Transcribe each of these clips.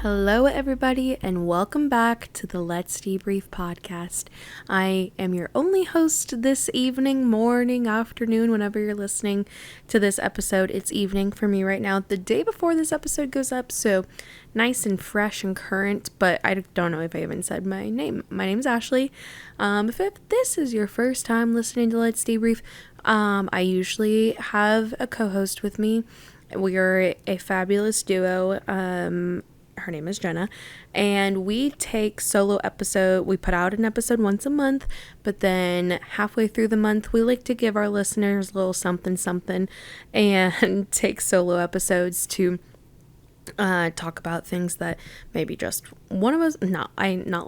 Hello, everybody, and welcome back to the Let's Debrief podcast. I am your only host this evening, morning, afternoon, whenever you're listening to this episode. It's evening for me right now, the day before this episode goes up, so nice and fresh and current, but I don't know if I even said my name. My name's Ashley. If this is your first time listening to Let's Debrief, I usually have a co-host with me. We are a fabulous duo. Her name is Jenna, and we take solo episode. We put out an episode once a month, but then halfway through the month, we like to give our listeners a little something and take solo episodes to talk about things that maybe just one of us, not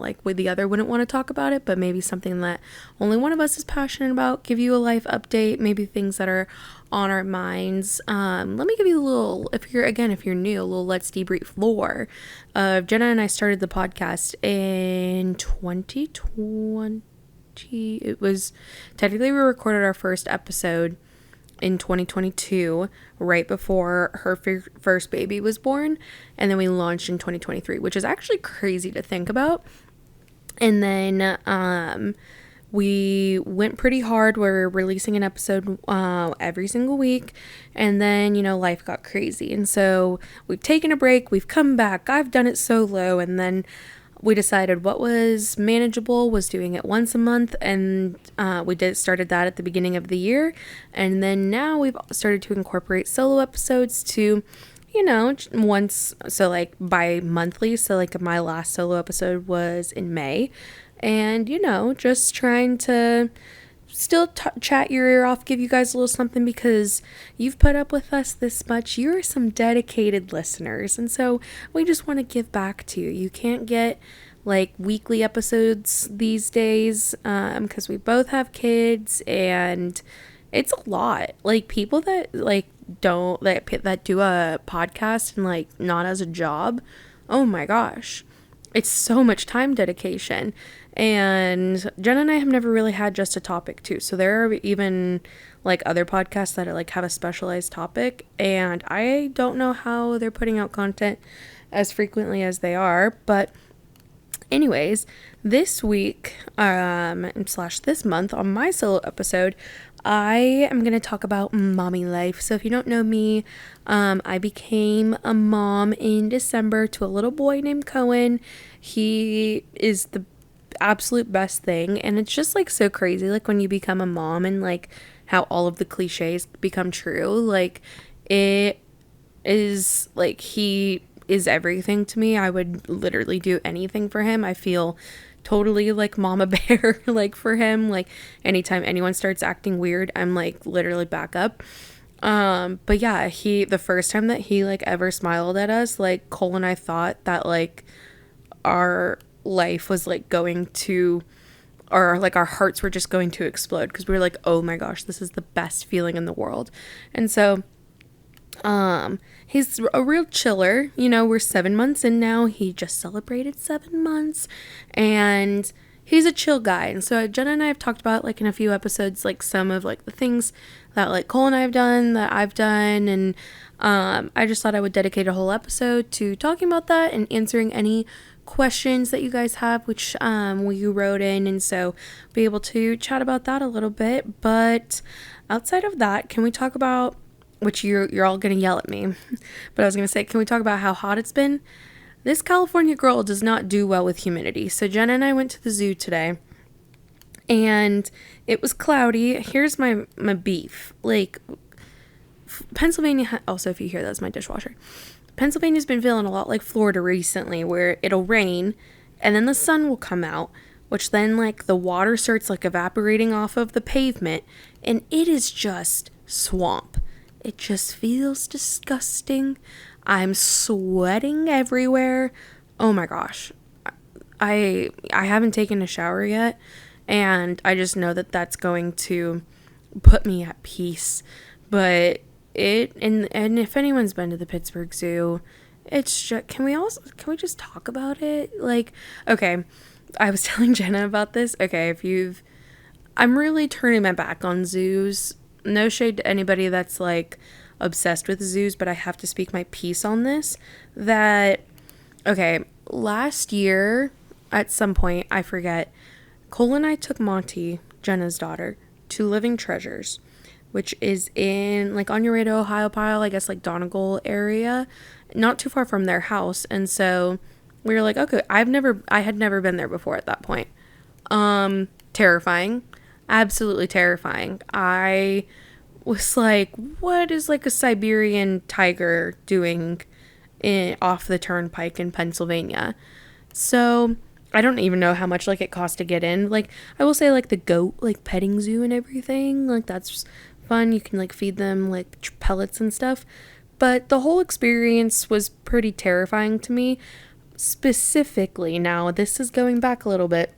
like with the other wouldn't want to talk about it, but maybe something that only one of us is passionate about, give you a life update, maybe things that are on our minds. Let me give you a little, if you're new, a little Let's Debrief lore. Jenna and I started the podcast in 2020. It was technically we recorded our first episode in 2022, right before her first baby was born, and then we launched in 2023, which is actually crazy to think about. And then we went pretty hard. We're releasing an episode every single week, and then life got crazy, and so we've taken a break, we've come back, I've done it solo, and then we decided what was manageable was doing it once a month, and we started that at the beginning of the year, and then now we've started to incorporate solo episodes to, once, so like bi-monthly. So like my last solo episode was in May, and just trying to still chat your ear off, give you guys a little something, because you've put up with us this much. You're some dedicated listeners, and so we just want to give back to you. You can't get like weekly episodes these days because we both have kids, and it's a lot. Like people that like that do a podcast and like not as a job, oh my gosh, it's so much time dedication. And Jen and I have never really had just a topic too. So there are even like other podcasts that are like have a specialized topic, and I don't know how they're putting out content as frequently as they are. But anyways, this week slash this month on my solo episode, I am going to talk about mommy life. So if you don't know me, I became a mom in December to a little boy named Cohen. He is the absolute best thing, and it's just like so crazy, like when you become a mom and like how all of the cliches become true. Like it is like he is everything to me. I would literally do anything for him. I feel totally like mama bear like for him. Like anytime anyone starts acting weird, I'm like literally back up. But yeah, the first time that he like ever smiled at us, like Cole and I thought that like our life was like going to, or like our hearts were just going to explode, because we were like, oh my gosh, this is the best feeling in the world. And so he's a real chiller. We're 7 months in now. He just celebrated 7 months, and he's a chill guy. And so Jenna and I have talked about like in a few episodes like some of like the things that like Cole and I have done, that I've done, and I just thought I would dedicate a whole episode to talking about that and answering any questions that you guys have, which you wrote in, and so be able to chat about that a little bit. But outside of that, can we talk about, which you're all gonna yell at me, but I was gonna say, can we talk about how hot it's been? This California girl does not do well with humidity. So Jenna and I went to the zoo today, and it was cloudy. Here's my beef. Like Pennsylvania, also if you hear that's my dishwasher, Pennsylvania's been feeling a lot like Florida recently, where it'll rain and then the sun will come out, which then like the water starts like evaporating off of the pavement, and it is just swamp. It just feels disgusting. I'm sweating everywhere. Oh my gosh. I haven't taken a shower yet, and I just know that that's going to put me at peace. But and if anyone's been to the Pittsburgh Zoo, it's just, can we just talk about it? Like, okay, I was telling Jenna about this. Okay, I'm really turning my back on zoos. No shade to anybody that's like obsessed with zoos, but I have to speak my piece on this. That Okay, last year at some point, I forget, Cole and I took Monty, Jenna's daughter, to Living Treasures, which is in like on your way to Ohio Pile, I guess like Donegal area, not too far from their house. And so we were like, okay, I had never been there before at that point. Terrifying, absolutely terrifying. I was like, what is like a Siberian tiger doing off the turnpike in Pennsylvania? So I don't even know how much like it cost to get in. Like I will say like the goat like petting zoo and everything, like that's fun. You can like feed them like pellets and stuff. But the whole experience was pretty terrifying to me. Specifically, now this is going back a little bit.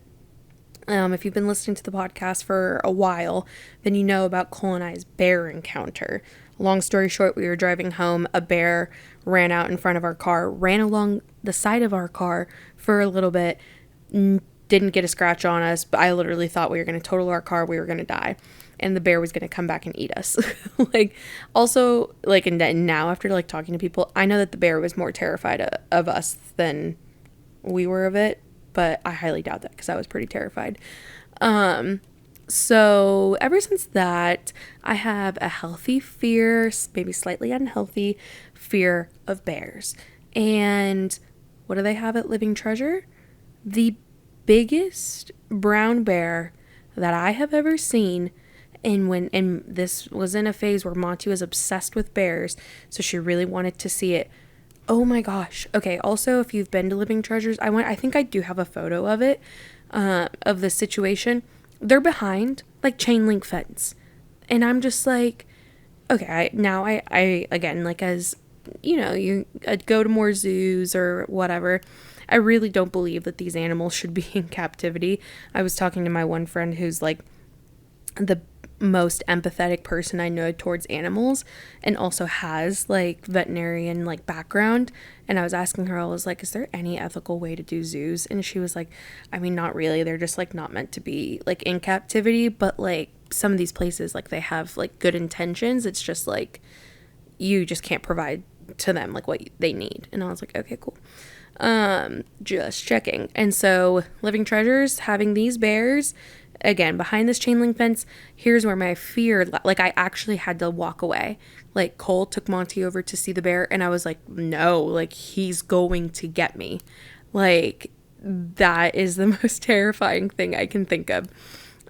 If you've been listening to the podcast for a while, then you know about Cole and I's bear encounter. Long story short, we were driving home. A bear ran out in front of our car, ran along the side of our car for a little bit, didn't get a scratch on us, but I literally thought we were going to total our car, we were going to die, and the bear was going to come back and eat us. Like, also, like, and now after, like, talking to people, I know that the bear was more terrified of us than we were of it, but I highly doubt that because I was pretty terrified. So ever since that, I have a healthy fear, maybe slightly unhealthy fear of bears. And what do they have at Living Treasure? The biggest brown bear that I have ever seen. And this was in a phase where Monty was obsessed with bears, so she really wanted to see it. Oh my gosh. Okay, also, if you've been to Living Treasures, I think I do have a photo of it, of the situation. They're behind, like, chain link fence. And I'm just like, okay, I again, like, as, you know, you go to more zoos or whatever, I really don't believe that these animals should be in captivity. I was talking to my one friend who's, like, the most empathetic person I know towards animals and also has like veterinarian like background, and I was asking her, I was like, is there any ethical way to do zoos? And she was like, I mean, not really, they're just like not meant to be like in captivity, but like some of these places, like they have like good intentions, it's just like you just can't provide to them like what they need. And I was like, okay, cool. Just checking. And so Living Treasures having these bears again behind this chain link fence, here's where my fear, like I actually had to walk away. Like Cole took Monty over to see the bear and I was like, no, like he's going to get me. Like that is the most terrifying thing I can think of.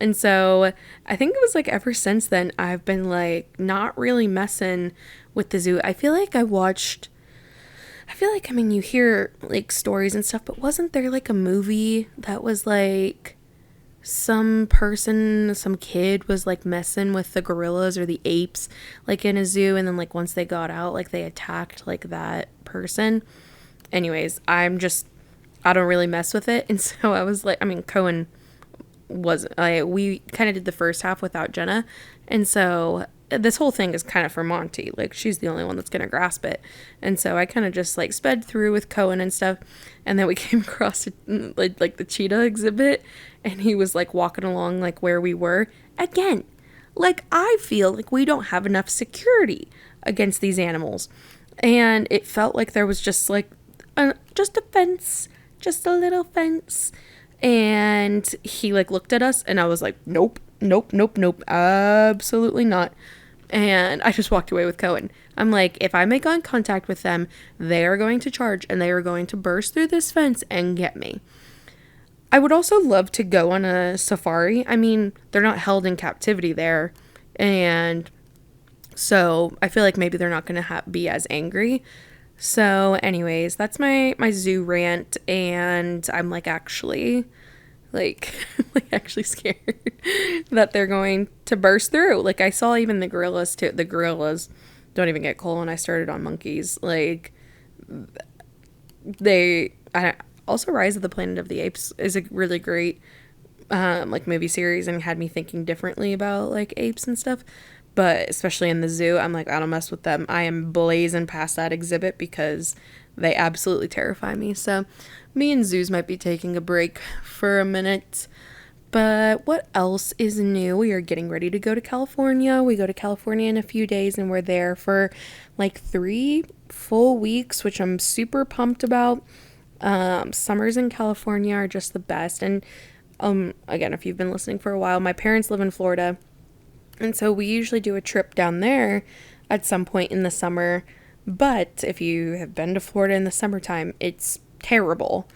And so I think it was like ever since then I've been like not really messing with the zoo. I feel like I mean, you hear like stories and stuff, but wasn't there like a movie that was like some kid was like messing with the gorillas or the apes like in a zoo, and then like once they got out, like they attacked like that person. Anyways, I don't really mess with it. And so I was like, I mean, Cohen wasn't, we kind of did the first half without Jenna, and so this whole thing is kind of for Monty, like she's the only one that's gonna grasp it. And so I kind of just like sped through with Cohen and stuff, and then we came across like the cheetah exhibit, and he was like walking along like where we were again. Like I feel like we don't have enough security against these animals, and it felt like there was just like just a fence, just a little fence. And he like looked at us and I was like, nope, nope, nope, nope, absolutely not. And I just walked away with Cohen. I'm like, if I make eye contact with them, they are going to charge and they are going to burst through this fence and get me. I would also love to go on a safari. I mean, they're not held in captivity there. And so I feel like maybe they're not going to be as angry. So anyways, that's my zoo rant, and I'm like actually like actually scared that they're going to burst through. Like I saw even the gorillas too. The gorillas, don't even get Cole and I started on monkeys. Like also Rise of the Planet of the Apes is a really great like movie series and had me thinking differently about like apes and stuff. But especially in the zoo, I'm like, I don't mess with them. I am blazing past that exhibit because they absolutely terrify me. So me and zoos might be taking a break for a minute. But what else is new? We are getting ready to go to California. We go to California in a few days and we're there for like 3 full weeks, which I'm super pumped about. Summers in California are just the best. And again, if you've been listening for a while, my parents live in Florida, and so we usually do a trip down there at some point in the summer. But if you have been to Florida in the summertime, it's terrible.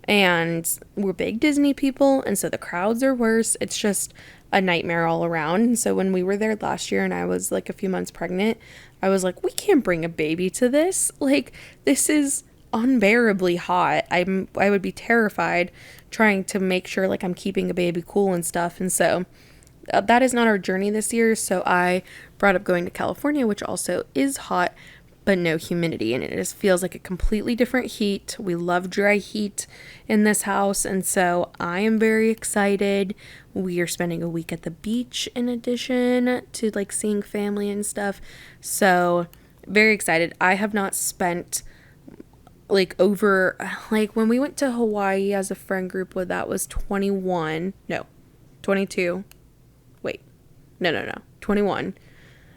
And we're big Disney people, and so the crowds are worse. It's just a nightmare all around. And so when we were there last year and I was like a few months pregnant, I was like, we can't bring a baby to this. Like, this is unbearably hot. I would be terrified trying to make sure like I'm keeping a baby cool and stuff. And so that is not our journey this year. So I brought up going to California, which also is hot, but no humidity, and it just feels like a completely different heat. We love dry heat in this house, and so I am very excited. We are spending a week at the beach in addition to like seeing family and stuff, so very excited. I have not spent like over, like when we went to Hawaii as a friend group, well, that was 22, wait, no, 21.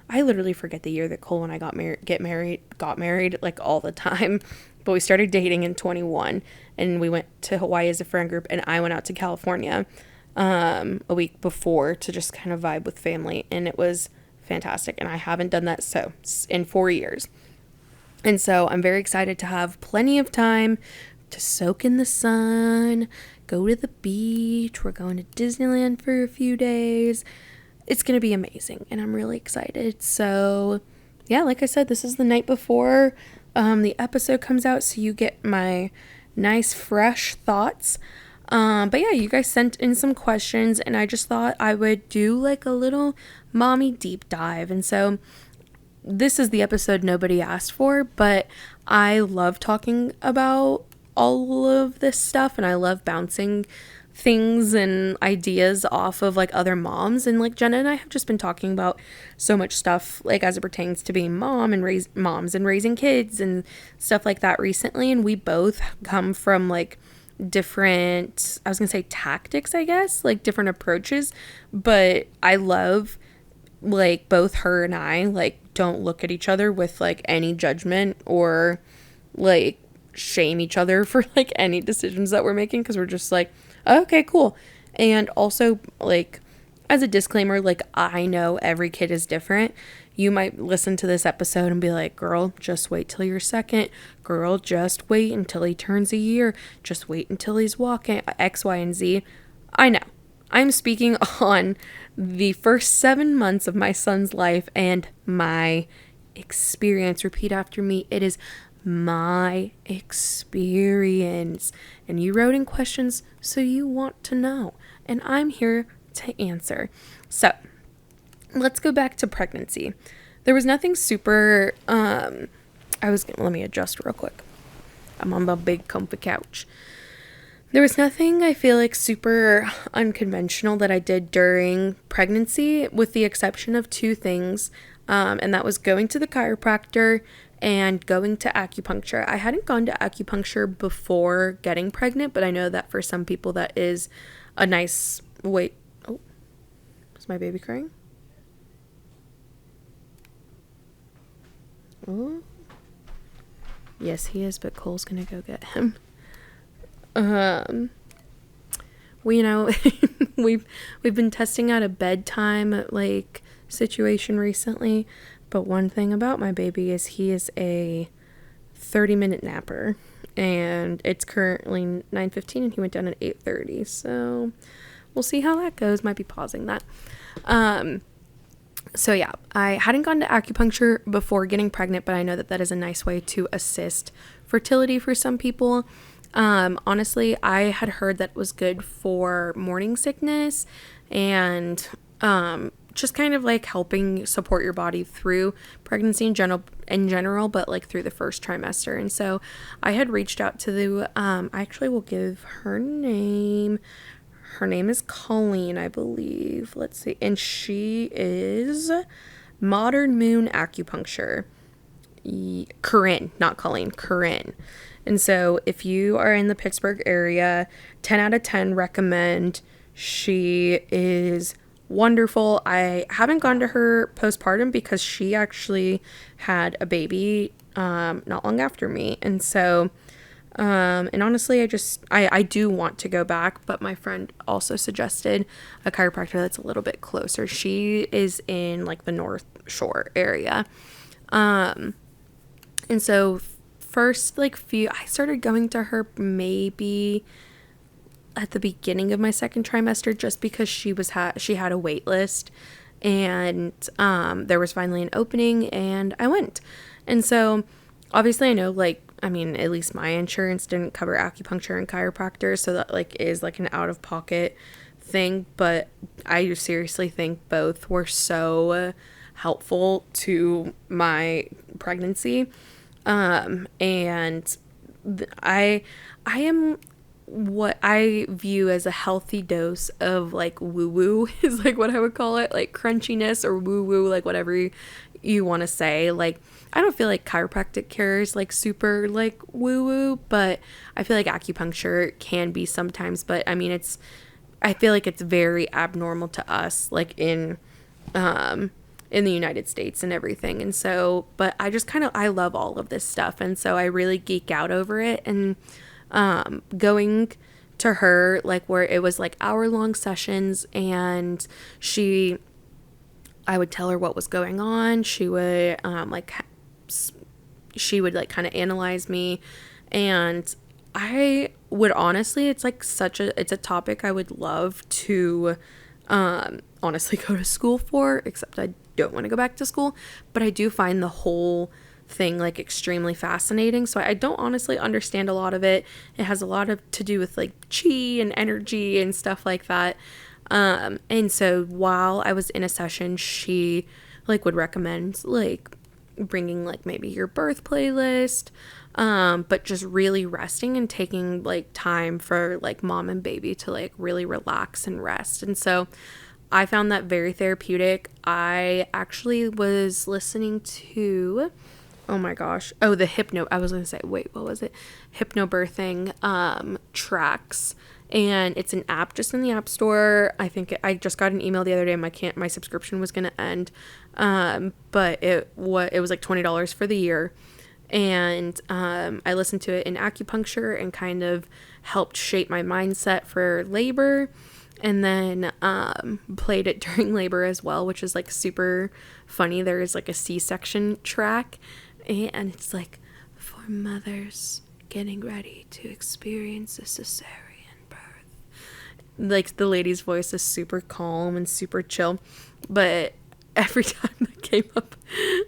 I literally forget the year that Cole and I got married like all the time. But we started dating in 21, and we went to Hawaii as a friend group, and I went out to California a week before to just kind of vibe with family, and it was fantastic. And I haven't done that in 4 years. And so I'm very excited to have plenty of time to soak in the sun, go to the beach. We're going to Disneyland for a few days. It's going to be amazing, and I'm really excited. So, yeah, like I said, this is the night before the episode comes out, so you get my nice, fresh thoughts. But yeah, you guys sent in some questions, and I just thought I would do like a little mommy deep dive. And so this is the episode nobody asked for, but I love talking about all of this stuff, and I love bouncing things and ideas off of like other moms. And like Jenna and I have just been talking about so much stuff like as it pertains to being moms and raising kids and stuff like that recently, and we both come from like different, I was gonna say tactics, I guess, like different approaches, but I love like both her and I like don't look at each other with like any judgment or like shame each other for like any decisions that we're making, because we're just like, okay, cool. And also, like, as a disclaimer, like, I know every kid is different. You might listen to this episode and be like, girl, just wait till you're second. Girl, just wait until he turns a year. Just wait until he's walking. X, Y, and Z. I know. I'm speaking on the first 7 months of my son's life and my experience. Repeat after me. It is my experience. And you wrote in questions, so you want to know, and I'm here to answer. So let's go back to pregnancy. There was nothing super let me adjust real quick. I'm on the big comfy couch. There was nothing I feel like super unconventional that I did during pregnancy, with the exception of 2 things, and that was going to the chiropractor and going to acupuncture. I hadn't gone to acupuncture before getting pregnant, but I know that for some people that is a nice way. Oh, is my baby crying? Oh, yes, he is, but Cole's gonna go get him. We, we've been testing out a bedtime like situation recently. But one thing about my baby is he is a 30-minute napper, and it's currently 9:15 and he went down at 8:30. So we'll see how that goes. Might be pausing that. So yeah, I hadn't gone to acupuncture before getting pregnant, but I know that that is a nice way to assist fertility for some people. Honestly, I had heard that it was good for morning sickness and, just kind of like helping support your body through pregnancy in general, but like through the first trimester. And so I had reached out to the, I actually will give her name. Her name is Colleen, I believe. Let's see. And she is Modern Moon Acupuncture. Corinne, not Colleen, Corinne. And so if you are in the Pittsburgh area, 10 out of 10 recommend. She is wonderful. I haven't gone to her postpartum because she actually had a baby not long after me. And so And honestly, I do want to go back, but my friend also suggested a chiropractor that's a little bit closer. She is in like the North Shore area. And so first, like I started going to her maybe at the beginning of my second trimester, just because she had a wait list, and there was finally an opening, and I went. And so obviously I know, like, I mean, at least my insurance didn't cover acupuncture and chiropractor, so that like is like an out of pocket thing, but I seriously think both were so helpful to my pregnancy. And I am what I view as a healthy dose of like woo woo is like what I would call it, like crunchiness or woo woo, like whatever you want to say. Like, I don't feel like chiropractic care is like super like woo woo, but I feel like acupuncture can be sometimes. But I mean, I feel like it's very abnormal to us, like in the United States and everything. And so, but I just I love all of this stuff. And so I really geek out over it. And going to her, like, where it was like hour-long sessions, and I would tell her what was going on. She would like kind of analyze me, and I would honestly, it's a topic I would love to honestly go to school for, except I don't want to go back to school, but I do find the whole thing like extremely fascinating. So I don't honestly understand a lot of it. It has a lot to do with like chi and energy and stuff like that. And so while I was in a session, she like would recommend like bringing like maybe your birth playlist, but just really resting and taking like time for like mom and baby to like really relax and rest. And so I found that very therapeutic. I actually was listening to, oh my gosh, I was going to say, wait, what was it? Hypnobirthing tracks. And it's an app just in the App Store. I think I just got an email the other day. My subscription was going to end. But it was like $20 for the year. And I listened to it in acupuncture and kind of helped shape my mindset for labor. And then played it during labor as well, which is like super funny. There is like a C-section track, and it's like for mothers getting ready to experience a cesarean birth. Like the lady's voice is super calm and super chill, but every time that came up,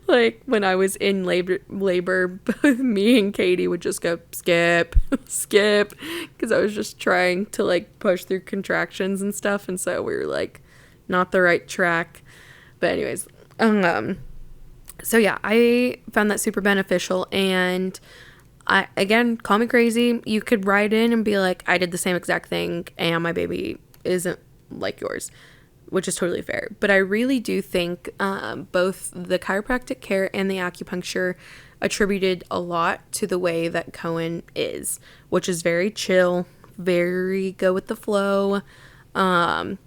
like when I was in labor, me and Katie would just go skip, because I was just trying to like push through contractions and stuff, and so we were like not the right track. But anyways, so yeah, I found that super beneficial. And again, call me crazy, you could write in and be like, I did the same exact thing and my baby isn't like yours, which is totally fair. But I really do think both the chiropractic care and the acupuncture attributed a lot to the way that Cohen is, which is very chill, very go with the flow. I'm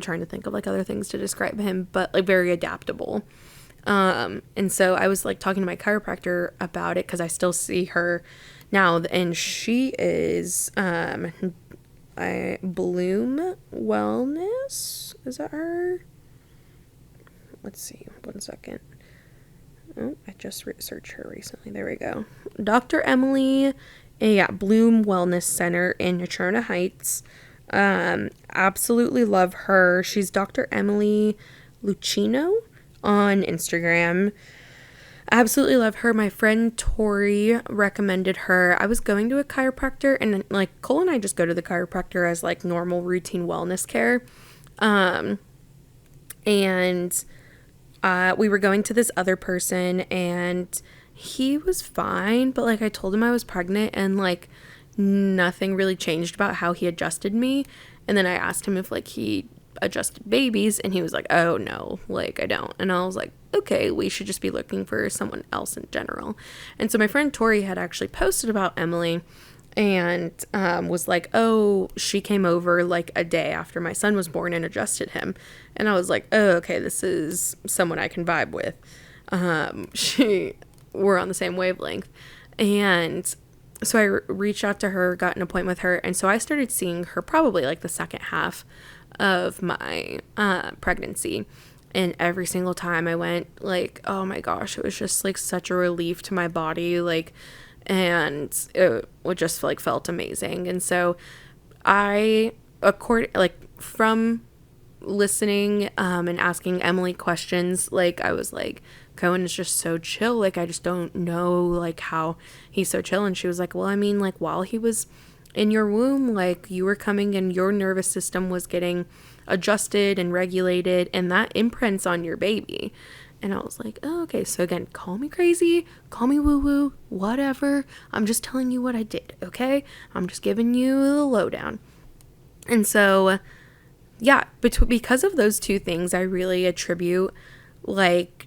trying to think of like other things to describe him, but like very adaptable. And so I was like talking to my chiropractor about it, because I still see her now, and she is Bloom Wellness. Is that her? Let's see. 1 second. Oh, I just searched her recently. There we go. Dr. Emily, Bloom Wellness Center in Natrona Heights. Absolutely love her. She's Dr. Emily Lucchino on Instagram. Absolutely love her. My friend Tori recommended her. I was going to a chiropractor, and like Cole and I just go to the chiropractor as like normal routine wellness care. And we were going to this other person, and he was fine, but like I told him I was pregnant, and like nothing really changed about how he adjusted me. And then I asked him if like he adjusted babies, and he was like, oh no, like I don't. And I was like, okay, we should just be looking for someone else in general. And so my friend Tori had actually posted about Emily, and was like, oh, she came over like a day after my son was born and adjusted him. And I was like, oh, okay, this is someone I can vibe with. We're on the same wavelength. And so I reached out to her, got an appointment with her, and so I started seeing her probably like the second half of my pregnancy. And every single time I went, like, oh my gosh, it was just like such a relief to my body, like, and it just like felt amazing. And so from listening and asking Emily questions, like, I was like, Cohen is just so chill, like, I just don't know like how he's so chill. And she was like, well, I mean, like, while he was in your womb, like, you were coming and your nervous system was getting adjusted and regulated, and that imprints on your baby. And I was like, oh, okay. So again, call me crazy, call me woo-woo, whatever, I'm just telling you what I did, okay? I'm just giving you the lowdown. And so yeah, because of those two things, I really attribute like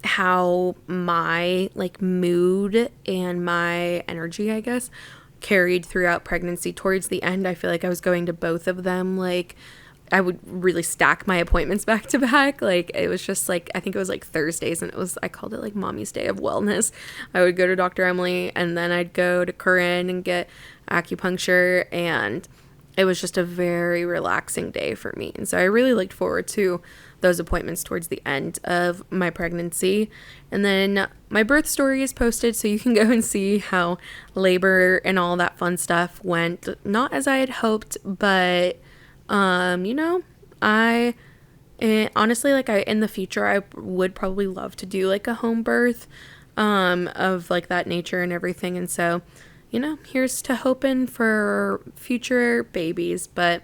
how my like mood and my energy, I guess, carried throughout pregnancy. Towards the end, I feel like I was going to both of them. Like, I would really stack my appointments back to back. Like, it was just like, I think it was like Thursdays, and I called it like Mommy's Day of Wellness. I would go to Dr. Emily, and then I'd go to Corinne and get acupuncture, and it was just a very relaxing day for me. And so I really looked forward to those appointments towards the end of my pregnancy. And then my birth story is posted, so you can go and see how labor and all that fun stuff went. Not as I had hoped, but honestly, like, in the future, I would probably love to do like a home birth of like that nature and everything. And so, here's to hoping for future babies. But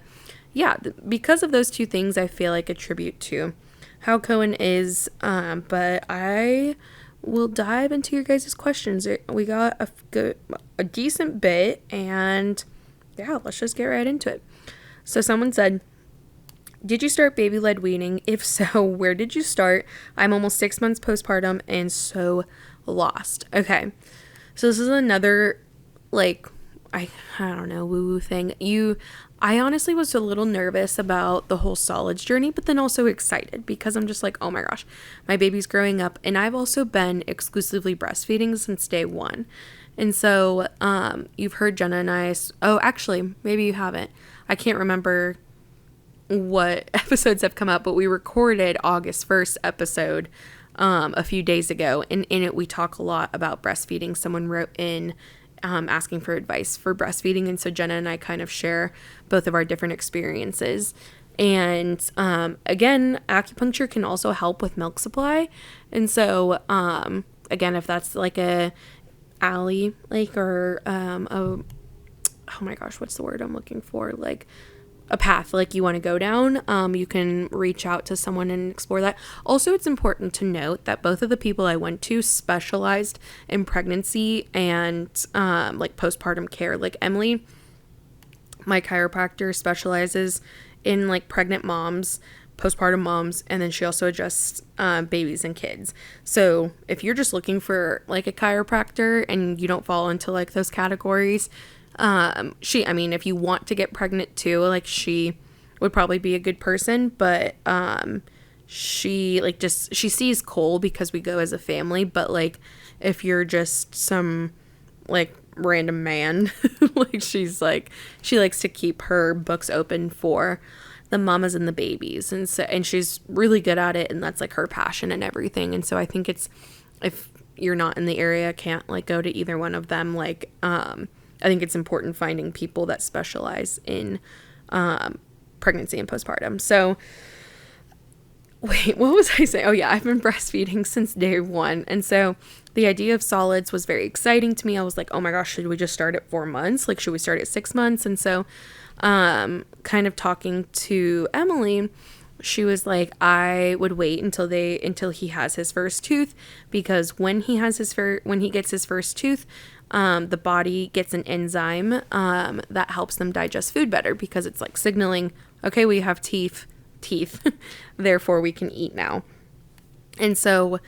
yeah, because of those two things, I feel like attribute to how Cohen is. But I will dive into your guys' questions. We got a decent bit, and yeah, let's just get right into it. So someone said, did you start baby-led weaning? If so, where did you start? I'm almost 6 months postpartum and so lost. Okay, so this is another, like, I don't know, woo-woo thing. I honestly was a little nervous about the whole solids journey, but then also excited because I'm just like, oh my gosh, my baby's growing up, and I've also been exclusively breastfeeding since day one. And so you've heard Jenna and I, oh, actually, maybe you haven't. I can't remember what episodes have come up, but we recorded August 1st episode a few days ago, and in it we talk a lot about breastfeeding. Someone wrote in asking for advice for breastfeeding, and so Jenna and I kind of share both of our different experiences. And again, acupuncture can also help with milk supply. And so again, if that's like a alley, like, or oh my gosh, what's the word I'm looking for, like a path like you want to go down, you can reach out to someone and explore that. Also, it's important to note that both of the people I went to specialized in pregnancy and like postpartum care. Like Emily, my chiropractor, specializes in like pregnant moms, postpartum moms, and then she also adjusts babies and kids. So if you're just looking for like a chiropractor and you don't fall into like those categories, if you want to get pregnant too, like, she would probably be a good person. But she sees Cole because we go as a family. But like, if you're just some like random man, like, she likes to keep her books open for the mamas and the babies, and she's really good at it, and that's like her passion and everything. And so I think if you're not in the area, can't like go to either one of them, like I think it's important finding people that specialize in pregnancy and postpartum. So wait, what was I saying? Oh yeah, I've been breastfeeding since day one. And so the idea of solids was very exciting to me. I was like, oh my gosh, should we just start at 4 months? Like, should we start at 6 months? And so kind of talking to Emily, she was like, I would wait until he has his first tooth, because when he gets his first tooth, the body gets an enzyme that helps them digest food better, because it's like signaling, okay, we have teeth, therefore we can eat now. And so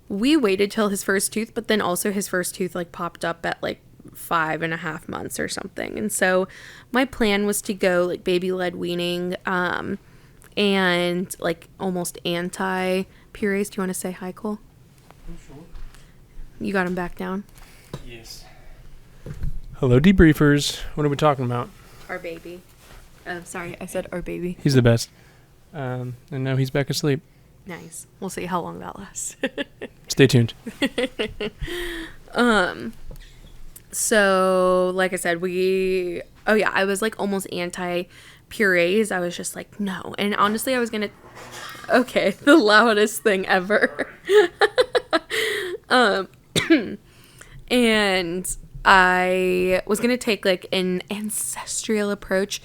we waited till his first tooth, but then also his first tooth like popped up at like 5.5 months or something. And so my plan was to go like baby-led weaning and like almost anti-purees. Do you want to say hi, Cole? Oh, sure. You got him back down? Yes. Hello, debriefers. What are we talking about? Our baby. Sorry, I said our baby. He's the best. And now he's back asleep. Nice. We'll see how long that lasts. Stay tuned. So, like I said, I was like almost anti purees. I was just like, no. And honestly, okay, the loudest thing ever. And I was going to take like an ancestral approach,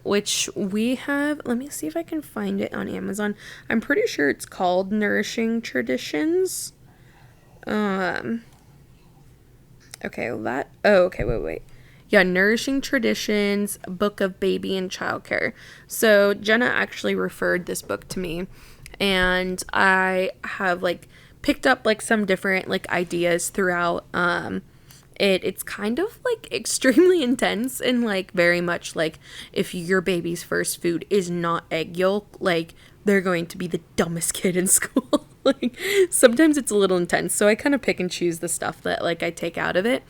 which we have. Let me see if I can find it on Amazon. I'm pretty sure it's called Nourishing Traditions. Okay, wait. Yeah, Nourishing Traditions, Book of Baby and Childcare. So Jenna actually referred this book to me, and I have like picked up like some different like ideas throughout. It's kind of like extremely intense and like very much like if your baby's first food is not egg yolk, like they're going to be the dumbest kid in school. Like sometimes it's a little intense, so I kind of pick and choose the stuff that like I take out of it.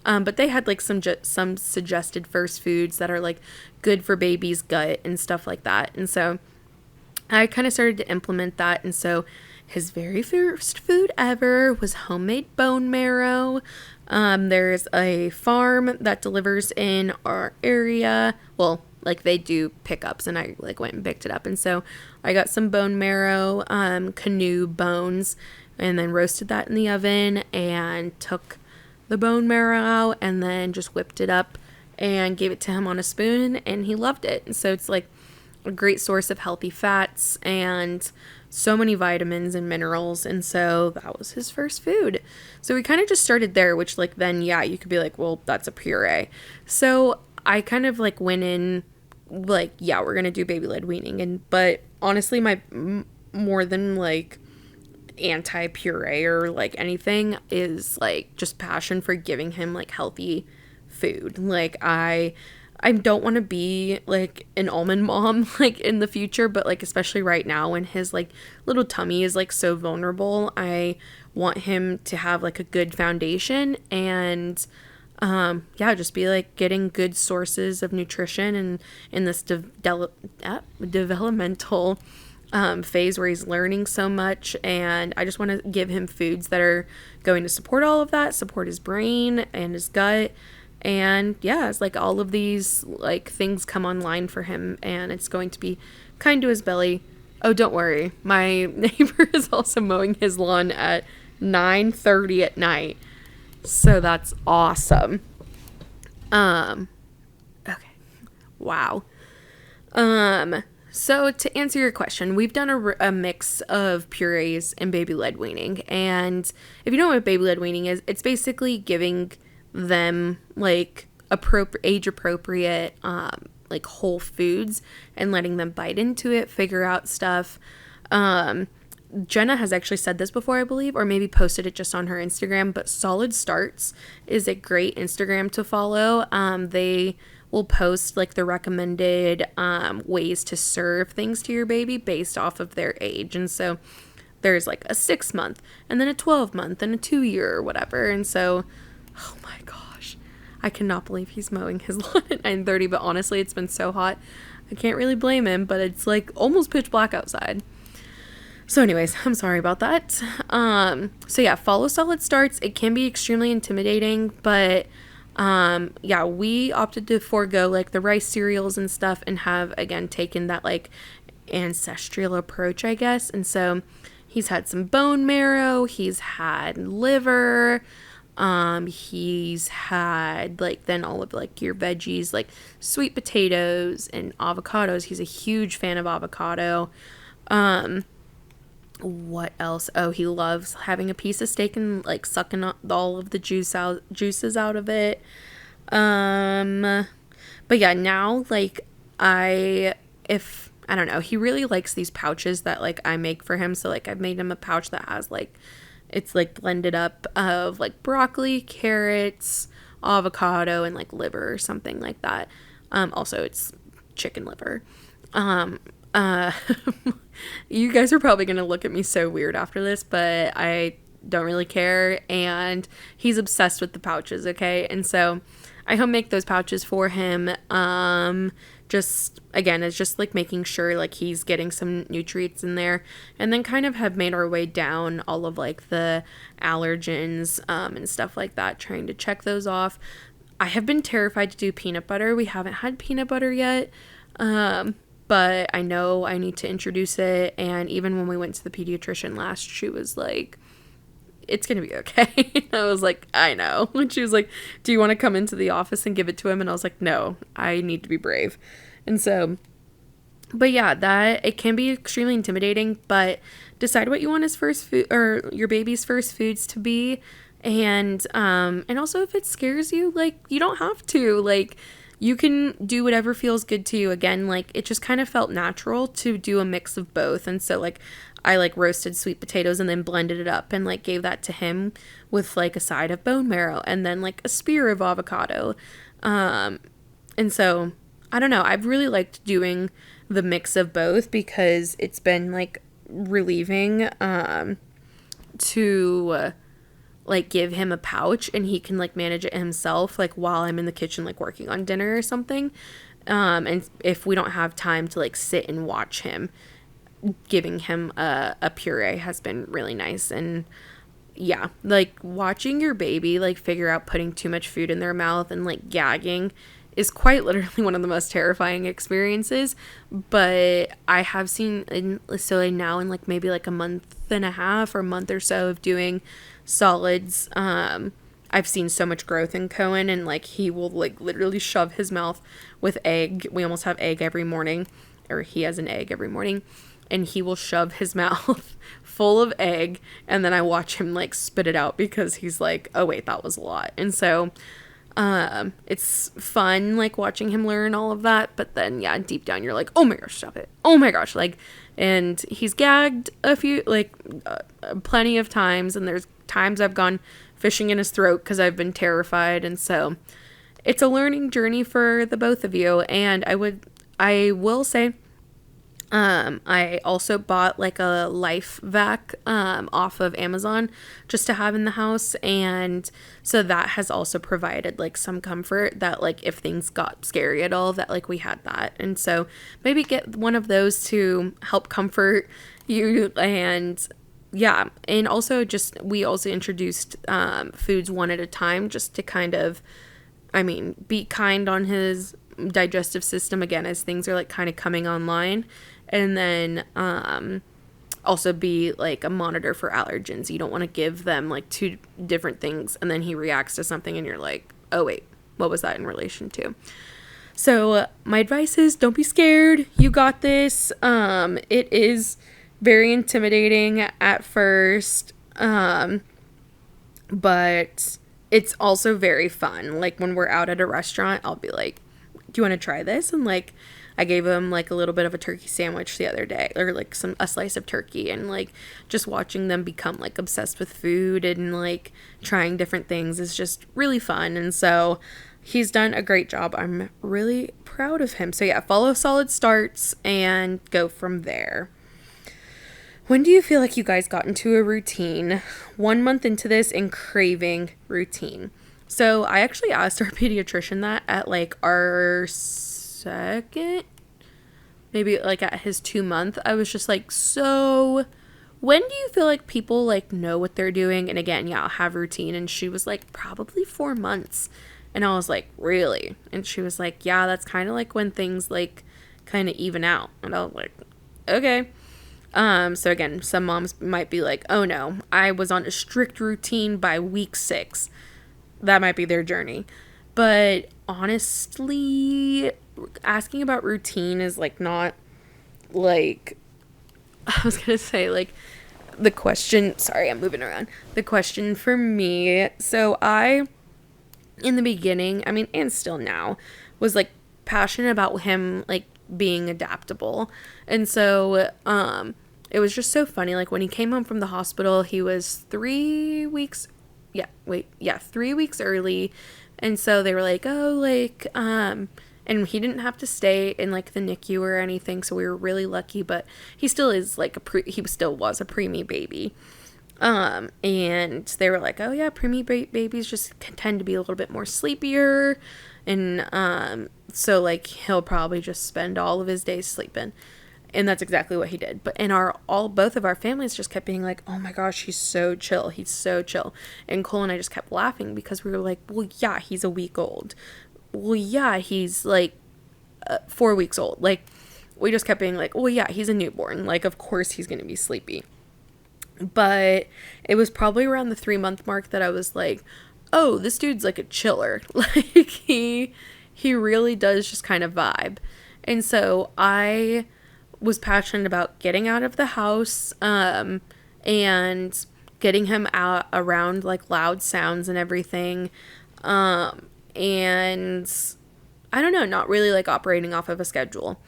But they had like some suggested first foods that are like good for baby's gut and stuff like that. And so I kind of started to implement that. And so his very first food ever was homemade bone marrow. There's a farm that delivers in our area. Well, like they do pickups, and I like went and picked it up. And so I got some bone marrow, canoe bones, and then roasted that in the oven and took the bone marrow out and then just whipped it up and gave it to him on a spoon, and he loved it. And so it's like a great source of healthy fats and so many vitamins and minerals. And so that was his first food. So we kind of just started there, which like then, yeah, you could be like, well, that's a puree. So I kind of like went in like, yeah, we're going to do baby-led weaning. But honestly, my more than like anti-puree or like anything is like just passion for giving him like healthy food. Like I don't want to be like an almond mom like in the future, but like especially right now when his like little tummy is like so vulnerable, I want him to have like a good foundation and just be like getting good sources of nutrition and in this developmental phase where he's learning so much. And I just want to give him foods that are going to support all of that, support his brain and his gut. And yeah, it's like all of these like things come online for him, and it's going to be kind to his belly. Oh, don't worry. My neighbor is also mowing his lawn at 9:30 at night. So that's awesome. Okay. Wow. So to answer your question, we've done a mix of purees and baby-led weaning. And if you know what baby-led weaning is, it's basically giving them like age appropriate like whole foods and letting them bite into it, figure out stuff. Jenna has actually said this before, I believe, or maybe posted it just on her Instagram, but Solid Starts is a great Instagram to follow. They will post like the recommended ways to serve things to your baby based off of their age. And so there's like a 6-month and then a 12-month and a 2-year or whatever. And so oh my gosh, I cannot believe he's mowing his lawn at 9:30, but honestly, it's been so hot. I can't really blame him, but it's like almost pitch black outside. So anyways, I'm sorry about that. So yeah, follow Solid Starts. It can be extremely intimidating, but we opted to forego like the rice cereals and stuff and have, again, taken that like ancestral approach, I guess. And so he's had some bone marrow, he's had liver, he's had like then all of like your veggies like sweet potatoes and avocados. He's a huge fan of avocado. What else? Oh, he loves having a piece of steak and like sucking all of the juices out of it. But yeah, now like I don't know, he really likes these pouches that like I make for him. So like I've made him a pouch that has like it's like blended up of like broccoli, carrots, avocado, and like liver or something like that. Also it's chicken liver. You guys are probably going to look at me so weird after this, but I don't really care. And he's obsessed with the pouches. Okay. And so I home make those pouches for him. Just again, it's just like making sure like he's getting some nutrients in there, and then kind of have made our way down all of like the allergens and stuff like that, trying to check those off. I have been terrified to do peanut butter. We haven't had peanut butter yet, but I know I need to introduce it. And even when we went to the pediatrician last, she was like, it's going to be okay. I was like, I know. And she was like, do you want to come into the office and give it to him? And I was like, no, I need to be brave. And so, but yeah, that it can be extremely intimidating, but decide what you want his first food or your baby's first foods to be. And also if it scares you, like, you don't have to, like, you can do whatever feels good to you. Again, like, it just kind of felt natural to do a mix of both. And so, like, I, like, roasted sweet potatoes and then blended it up and, like, gave that to him with, like, a side of bone marrow and then, like, a spear of avocado. And so, I don't know. I've really liked doing the mix of both because it's been, like, relieving to like give him a pouch and he can like manage it himself, like while I'm in the kitchen like working on dinner or something. And if we don't have time to like sit and watch him, giving him a puree has been really nice. And yeah, like watching your baby like figure out putting too much food in their mouth and like gagging is quite literally one of the most terrifying experiences. But I have seen now in like maybe like a month and a half or a month or so of doing solids, I've seen so much growth in Cohen, and like he will like literally shove his mouth with egg. We almost have egg every morning, or he has an egg every morning, and he will shove his mouth full of egg, and then I watch him like spit it out because he's like, oh wait, that was a lot. And so it's fun like watching him learn all of that, but then yeah, deep down you're like, oh my gosh, stop it, oh my gosh, like. And he's gagged a few like plenty of times, and there's times I've gone fishing in his throat because I've been terrified. And so it's a learning journey for the both of you. And I will say I also bought like a life vac off of Amazon just to have in the house, and so that has also provided like some comfort that like if things got scary at all, that like we had that. And so maybe get one of those to help comfort you. And yeah, and also just we also introduced foods one at a time just to kind of, I mean, be kind on his digestive system again as things are like kind of coming online. And then also be like a monitor for allergens. You don't want to give them like two different things and then he reacts to something and you're like, oh wait, what was that in relation to? So my advice is don't be scared. You got this. It is very intimidating at first, but it's also very fun. Like when we're out at a restaurant, I'll be like, do you want to try this? And like I gave him like a little bit of a turkey sandwich the other day, or like a slice of turkey, and like just watching them become like obsessed with food and like trying different things is just really fun. And so he's done a great job. I'm really proud of him. So yeah, follow solid starts and go from there. When do you feel like you guys got into a routine? 1 month into this and craving routine. So I actually asked our pediatrician that at like our second, maybe like at his 2 month. I was just like, so when do you feel like people like know what they're doing and again, yeah, have routine? And she was like, probably 4 months. And I was like, really? And she was like, yeah, that's kind of like when things like kind of even out. And I was like, okay. So again, some moms might be like, oh no, I was on a strict routine by week 6. That might be their journey. But honestly, asking about routine is like not like, I was gonna say like the question, sorry, I'm moving around. The question for me, so I, in the beginning, I mean, and still now, was like passionate about him like being adaptable. And so, it was just so funny. Like when he came home from the hospital, he was 3 weeks, 3 weeks early. And so they were like, oh, like, and he didn't have to stay in like the NICU or anything. So we were really lucky, but he still is like he still was a preemie baby. And they were like, oh yeah, preemie babies just tend to be a little bit more sleepier. And so like he'll probably just spend all of his days sleeping. And that's exactly what he did. But both of our families just kept being like, oh my gosh, he's so chill. He's so chill. And Cole and I just kept laughing because we were like, well, yeah, he's a week old. Well, yeah, he's like 4 weeks old. Like, we just kept being like, well, yeah, he's a newborn. Like, of course he's going to be sleepy. But it was probably around the 3-month mark that I was like, oh, this dude's like a chiller. Like, he really does just kind of vibe. And so I was passionate about getting out of the house, and getting him out around like loud sounds and everything. And I don't know, not really like operating off of a schedule.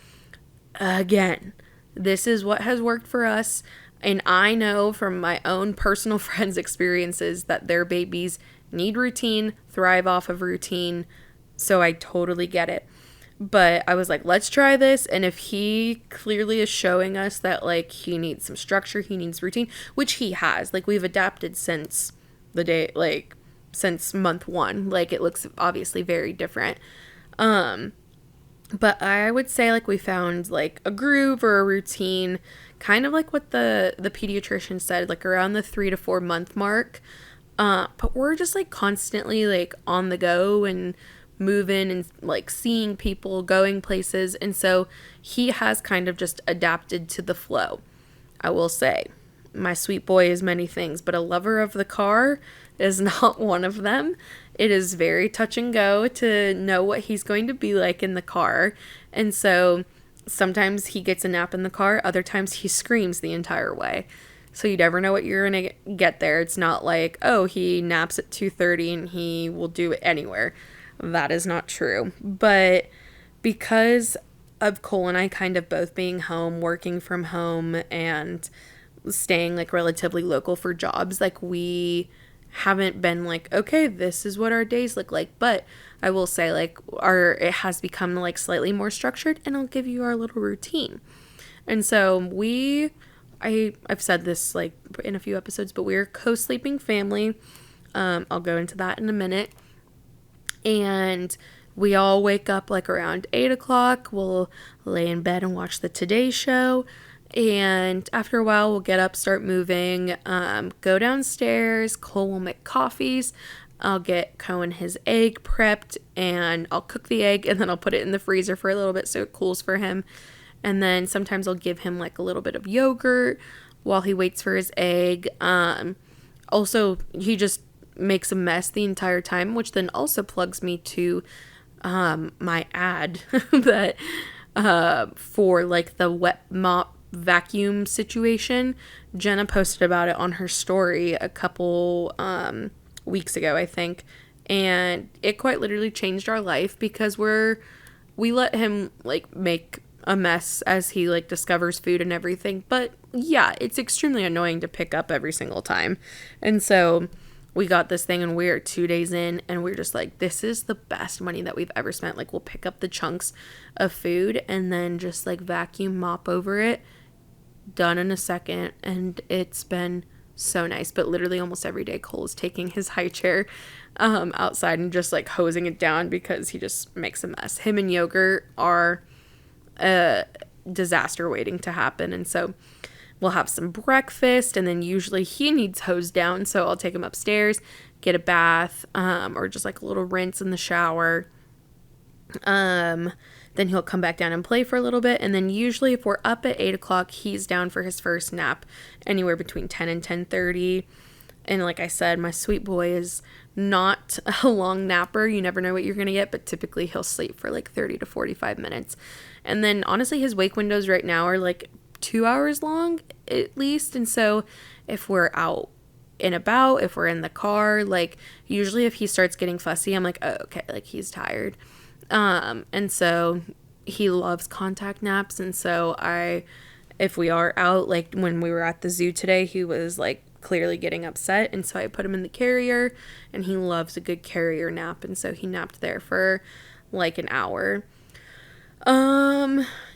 Again, this is what has worked for us. And I know from my own personal friends' experiences that their babies need routine, thrive off of routine. So I totally get it. But I was like, let's try this. And if he clearly is showing us that like he needs some structure, he needs routine, which he has. Like, we've adapted since the day, like since month 1. Like, it looks obviously very different. But I would say like we found like a groove or a routine, kind of like what the pediatrician said, like around the 3 to 4 month mark. But we're just like constantly like on the go and moving and like seeing people, going places. And so he has kind of just adapted to the flow. I will say, my sweet boy is many things, but a lover of the car is not one of them. It is very touch and go to know what he's going to be like in the car. And so sometimes he gets a nap in the car. Other times he screams the entire way. So you never know what you're going to get there. It's not like, oh, he naps at 2:30 and he will do it anywhere. That is not true. But because of Cole and I kind of both being home, working from home, and staying like relatively local for jobs, like we haven't been like, okay, this is what our days look like. But I will say like it has become like slightly more structured, and I'll give you our little routine. And so I've said this like in a few episodes, but we're co-sleeping family. I'll go into that in a minute. And we all wake up like around 8 o'clock. We'll lay in bed and watch the Today Show. And after a while, we'll get up, start moving, go downstairs. Cole will make coffees. I'll get Cohen his egg prepped, and I'll cook the egg, and then I'll put it in the freezer for a little bit so it cools for him. And then sometimes I'll give him like a little bit of yogurt while he waits for his egg. Also, he just makes a mess the entire time, which then also plugs me to my ad that for like the wet mop vacuum situation. Jenna posted about it on her story a couple weeks ago, I think, and it quite literally changed our life because we let him like make a mess as he like discovers food and everything. But yeah, it's extremely annoying to pick up every single time. And so we got this thing and we're 2 days in and we're just like, this is the best money that we've ever spent. Like, we'll pick up the chunks of food and then just like vacuum mop over it. Done in a second. And it's been so nice. But literally almost every day Cole is taking his high chair outside and just like hosing it down because he just makes a mess. Him and yogurt are a disaster waiting to happen. And so we'll have some breakfast, and then usually he needs hosed down, so I'll take him upstairs, get a bath, or just like a little rinse in the shower. Then he'll come back down and play for a little bit, and then usually if we're up at 8 o'clock, he's down for his first nap, anywhere between 10 and 10:30. And like I said, my sweet boy is not a long napper. You never know what you're going to get, but typically he'll sleep for like 30 to 45 minutes. And then honestly, his wake windows right now are like 2 hours long at least. And so if we're out and about, if we're in the car, like usually if he starts getting fussy, I'm like, oh, okay, like he's tired. And so he loves contact naps. And so if we are out, like when we were at the zoo today, he was like clearly getting upset. And so I put him in the carrier, and he loves a good carrier nap. And so he napped there for like an hour.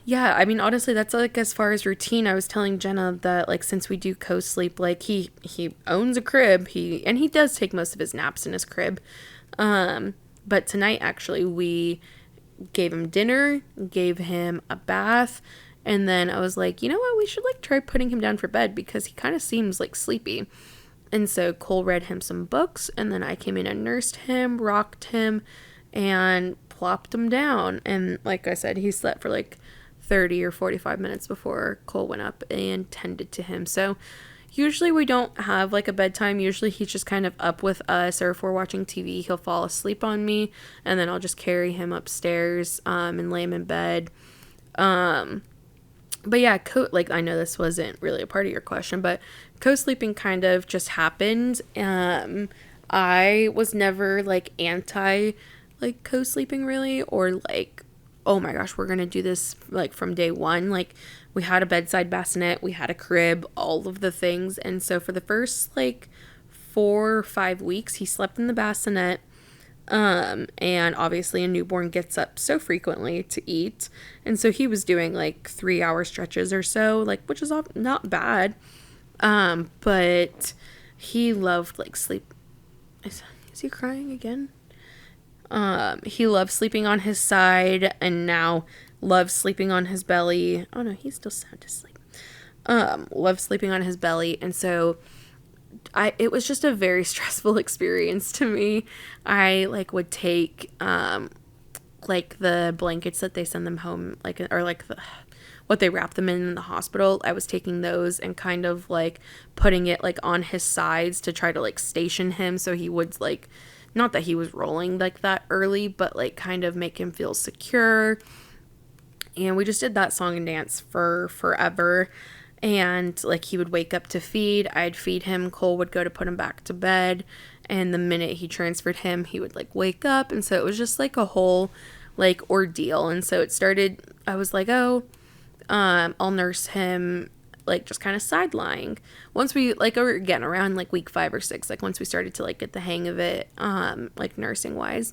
Yeah, I mean, honestly, that's like as far as routine. I was telling Jenna that like since we do co-sleep, like he owns a crib. He does take most of his naps in his crib. But tonight actually we gave him dinner, gave him a bath, and then I was like, you know what, we should like try putting him down for bed because he kind of seems like sleepy. And so Cole read him some books, and then I came in and nursed him, rocked him, and plopped him down. And like I said, he slept for like 30 or 45 minutes before Cole went up and tended to him. So usually we don't have like a bedtime. Usually he's just kind of up with us, or if we're watching TV, he'll fall asleep on me, and then I'll just carry him upstairs and lay him in bed. But yeah, like I know this wasn't really a part of your question, but co-sleeping kind of just happened. I was never like anti like co-sleeping really, or like, oh my gosh, we're gonna do this like from day one. Like we had a bedside bassinet, we had a crib, all of the things. And so for the first like 4 or 5 weeks, he slept in the bassinet. And obviously a newborn gets up so frequently to eat. And so he was doing like 3-hour stretches or so, like, which is not bad. But he loved like sleep. Is he crying again? He loved sleeping on his side and now loves sleeping on his belly. Oh no, he's still sound asleep. Loves sleeping on his belly. And so it was just a very stressful experience to me. I like would take like the blankets that they send them home, like, or like what they wrap them in the hospital. I was taking those and kind of like putting it like on his sides to try to like station him so he would like, not that he was rolling like that early, but like kind of make him feel secure. And we just did that song and dance for forever. And like he would wake up to feed, I'd feed him, Cole would go to put him back to bed, and the minute he transferred him, he would like wake up. And so it was just like a whole like ordeal. And so it started, I was like, oh, I'll nurse him like just kind of side lying. Once we like, or again around like week 5 or 6, like once we started to like get the hang of it, like nursing wise,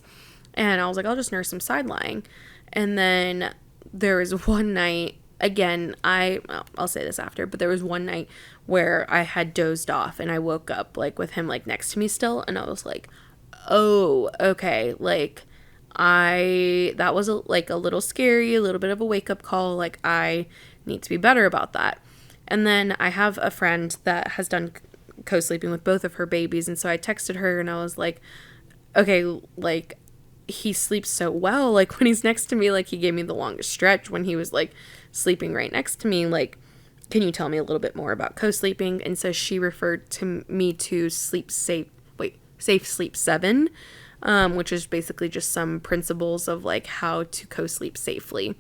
and I was like, I'll just nurse him side lying. And then there was one night, again, I'll say this after, but there was one night where I had dozed off and I woke up like with him like next to me still, and I was like, oh, okay, like that was like a little scary, a little bit of a wake up call, like I need to be better about that. And then I have a friend that has done co-sleeping with both of her babies, and so I texted her and I was like, okay, like he sleeps so well, like when he's next to me, like he gave me the longest stretch when he was like sleeping right next to me, like can you tell me a little bit more about co-sleeping? And so she referred to me to Safe Sleep 7, which is basically just some principles of like how to co-sleep safely.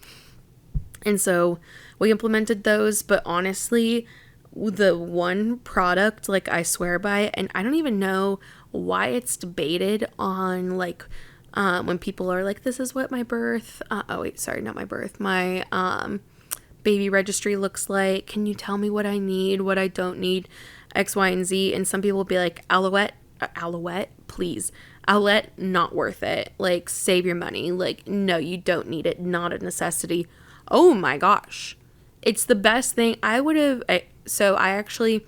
And so we implemented those, but honestly, the one product like I swear by, and I don't even know why it's debated on like when people are like, this is what my baby registry looks like. Can you tell me what I need, what I don't need, X, Y, and Z? And some people will be like, Alouette, please. Owlet, not worth it. Like, save your money. Like, no, you don't need it. Not a necessity. Oh my gosh. It's the best thing. So I actually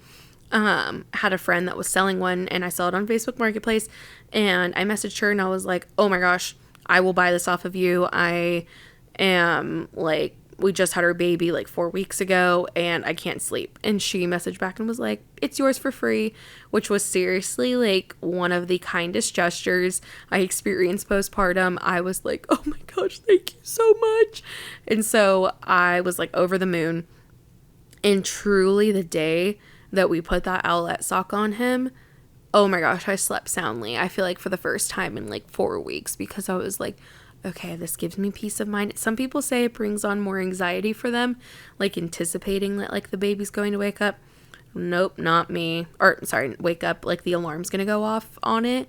had a friend that was selling one, and I saw it on Facebook Marketplace, and I messaged her and I was like, oh my gosh, I will buy this off of you. I am like, we just had our baby like 4 weeks ago and I can't sleep. And she messaged back and was like, it's yours for free, which was seriously like one of the kindest gestures I experienced postpartum. I was like, oh my gosh, thank you so much. And so I was like over the moon. And truly the day that we put that owlet sock on him, oh my gosh, I slept soundly. I feel like for the first time in like 4 weeks, because I was like, okay, this gives me peace of mind. Some people say it brings on more anxiety for them, like anticipating that like the baby's going to wake up. Nope, not me. Or sorry, wake up, like the alarm's gonna go off on it.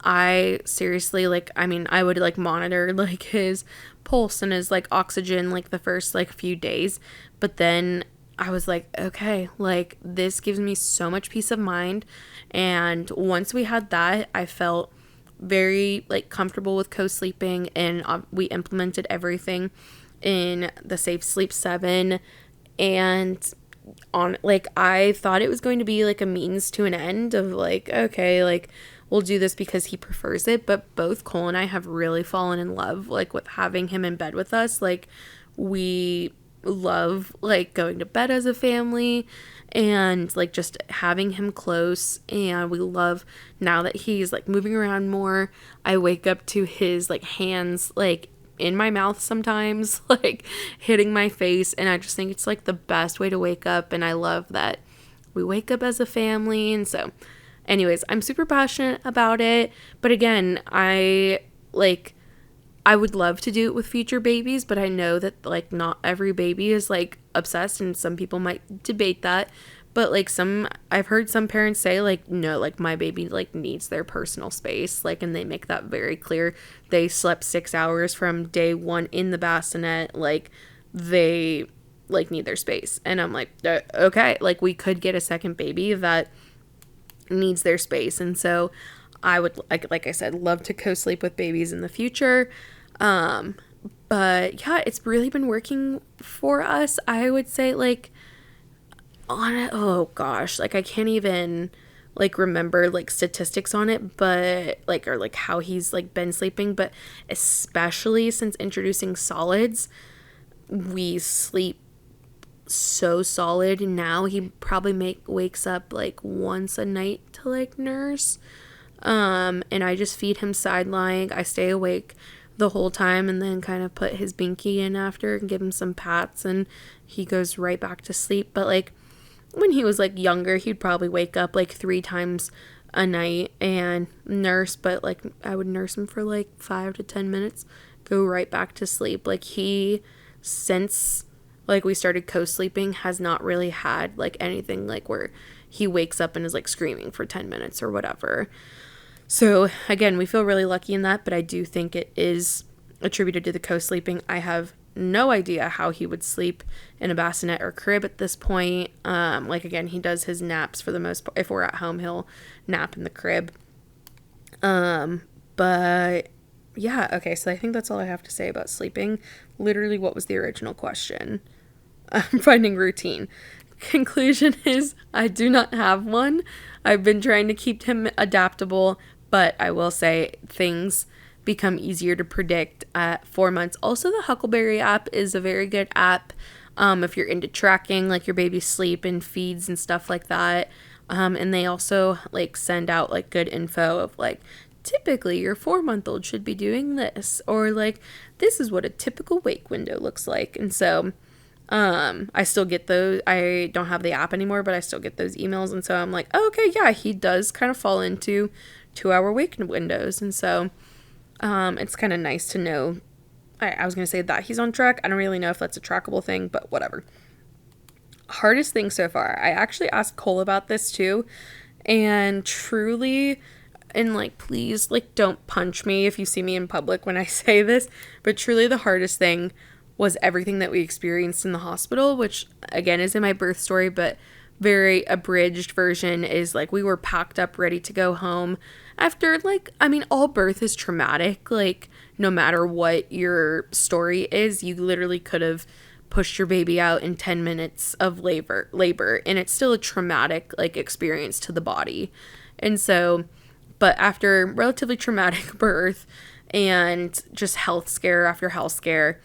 I seriously, like, I mean, I would like monitor like his pulse and his like oxygen like the first like few days, but then I was like, okay, like this gives me so much peace of mind. And once we had that, I felt very like comfortable with co-sleeping, and we implemented everything. in the Safe Sleep 7, and on like I thought it was going to be like a means to an end of like, okay, like we'll do this because he prefers it, but both Cole and I have really fallen in love like with having him in bed with us. Like we love like going to bed as a family and like just having him close, and we love now that he's like moving around more. I wake up to his like hands like in my mouth sometimes, like hitting my face, and I just think it's like the best way to wake up, and I love that we wake up as a family. And so anyways, I'm super passionate about it, but again, I would love to do it with future babies, but I know that like not every baby is like obsessed, and some people might debate that. But like I've heard some parents say like, no, like my baby like needs their personal space, like, and they make that very clear. They slept 6 hours from day one in the bassinet, like they like need their space. And I'm like, okay, like we could get a second baby that needs their space. And so I would like I said, love to co-sleep with babies in the future. But yeah, it's really been working for us. I would say like on it, oh gosh, like I can't even like remember like statistics on it, but like, or like how he's like been sleeping, but especially since introducing solids, we sleep so solid now. He probably wakes up like once a night to like nurse, and I just feed him side lying. I stay awake the whole time and then kind of put his binky in after and give him some pats, and he goes right back to sleep. But like when he was like younger, he'd probably wake up like 3 times a night and nurse, but like I would nurse him for like 5 to 10 minutes, go right back to sleep. Like he, since like we started co-sleeping, has not really had like anything like where he wakes up and is like screaming for 10 minutes or whatever. So again, we feel really lucky in that, but I do think it is attributed to the co-sleeping. I have no idea how he would sleep in a bassinet or crib at this point. Like again, he does his naps for the most part. If we're at home, he'll nap in the crib. But yeah, okay, so I think that's all I have to say about sleeping. Literally, what was the original question? I'm finding routine. Conclusion is I do not have one. I've been trying to keep him adaptable, but I will say things become easier to predict at 4 months. Also, the Huckleberry app is a very good app if you're into tracking like your baby's sleep and feeds and stuff like that. And they also like send out like good info of like, typically your 4-month-old should be doing this, or like this is what a typical wake window looks like. And so I still get those. I don't have the app anymore, but I still get those emails. And so I'm like, oh, okay, yeah, he does kind of fall into 2-hour wake windows. And so it's kind of nice to know. I was going to say that he's on track. I don't really know if that's a trackable thing, but whatever. Hardest thing so far. I actually asked Cole about this too. And truly, and like, please, like, don't punch me if you see me in public when I say this, but truly the hardest thing was everything that we experienced in the hospital, which again is in my birth story, but very abridged version is like we were packed up ready to go home after like, I mean, all birth is traumatic. Like no matter what your story is, you literally could have pushed your baby out in 10 minutes of labor, and it's still a traumatic like experience to the body. And so, but after relatively traumatic birth and just health scare after health scare,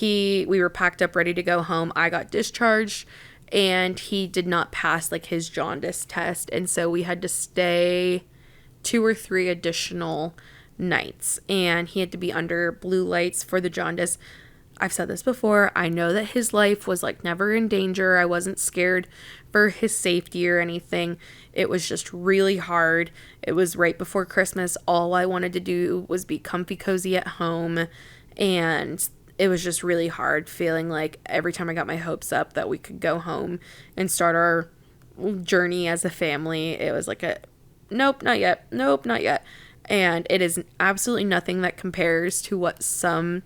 we were packed up ready to go home. I got discharged and he did not pass like his jaundice test, and so we had to stay 2 or 3 additional nights, and he had to be under blue lights for the jaundice. I've said this before. I know that his life was like never in danger. I wasn't scared for his safety or anything. It was just really hard. It was right before Christmas. All I wanted to do was be comfy cozy at home, and it was just really hard feeling like every time I got my hopes up that we could go home and start our journey as a family, it was like a nope, not yet. Nope, not yet. And it is absolutely nothing that compares to what some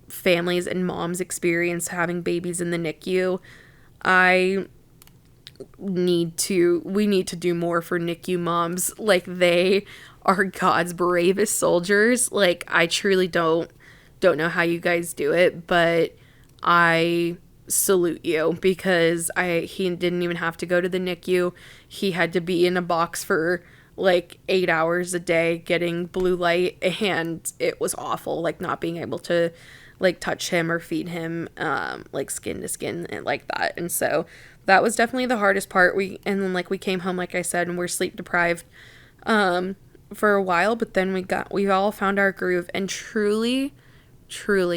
families and moms experience having babies in the NICU. We need to do more for NICU moms. Like, they are God's bravest soldiers. Like, I truly don't know how you guys do it, but I salute you, because he didn't even have to go to the NICU. He had to be in a box for like 8 hours a day getting blue light, and it was awful, like not being able to like touch him or feed him like skin to skin and like that. And so that was definitely the hardest part. And then like we came home, like I said, and we're sleep deprived for a while, but then we all found our groove. And truly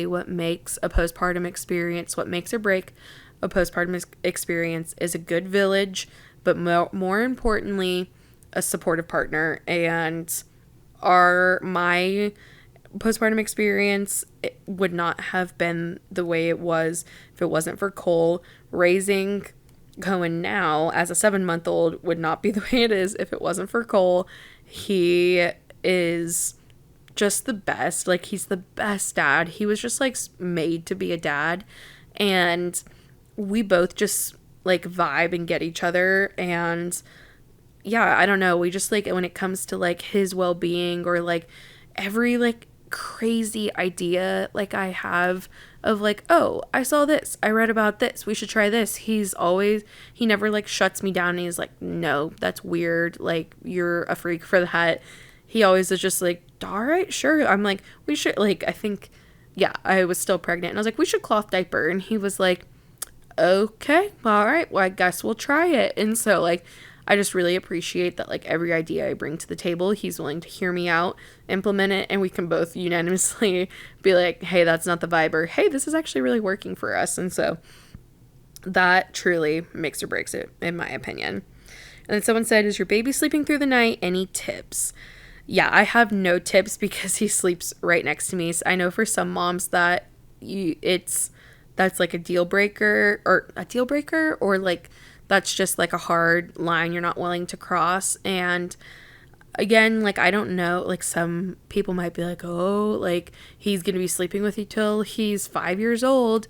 what makes a postpartum experience, what makes or break a postpartum experience, is a good village, but more importantly, a supportive partner. And my postpartum experience, it would not have been the way it was if it wasn't for Cole. Raising Cohen now as a 7-month-old would not be the way it is if it wasn't for Cole. He is just the best. Like, he's the best dad. He was just like made to be a dad, and we both just like vibe and get each other. And yeah, I don't know, we just like, when it comes to like his well-being, or like every like crazy idea like I have of like, oh, I saw this, I read about this, we should try this, he never like shuts me down and he's like, no, that's weird, like you're a freak for that. He always is just like, all right, sure. I'm like, we should, like, I think, yeah, I was still pregnant, and I was like, we should cloth diaper. And he was like, okay, all right, well, I guess we'll try it. And so, like, I just really appreciate that, like, every idea I bring to the table, he's willing to hear me out, implement it, and we can both unanimously be like, hey, that's not the vibe, or hey, this is actually really working for us. And so that truly makes or breaks it, in my opinion. And then someone said, is your baby sleeping through the night? Any tips? Yeah, I have no tips because he sleeps right next to me. So I know for some moms that that's like a deal breaker, or like that's just like a hard line you're not willing to cross. And again, like, I don't know, like some people might be like, oh, like he's going to be sleeping with you till he's 5 years old.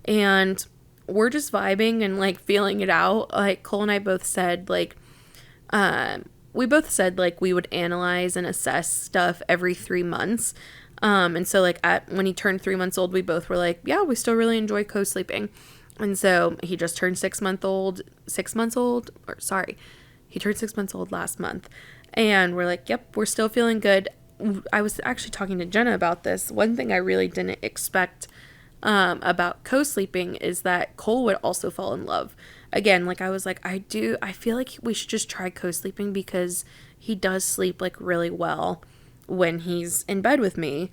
And we're just vibing and like feeling it out. Like Cole and I both said like, we both said like we would analyze and assess stuff every 3 months. And so like when he turned 3 months old, we both were like, yeah, we still really enjoy co-sleeping. And so he just turned 6 months old, he turned 6 months old last month. And we're like, yep, we're still feeling good. I was actually talking to Jenna about this. One thing I really didn't expect about co-sleeping is that Cole would also fall in love. Again, like I was like, I feel like we should just try co-sleeping, because he does sleep like really well when he's in bed with me.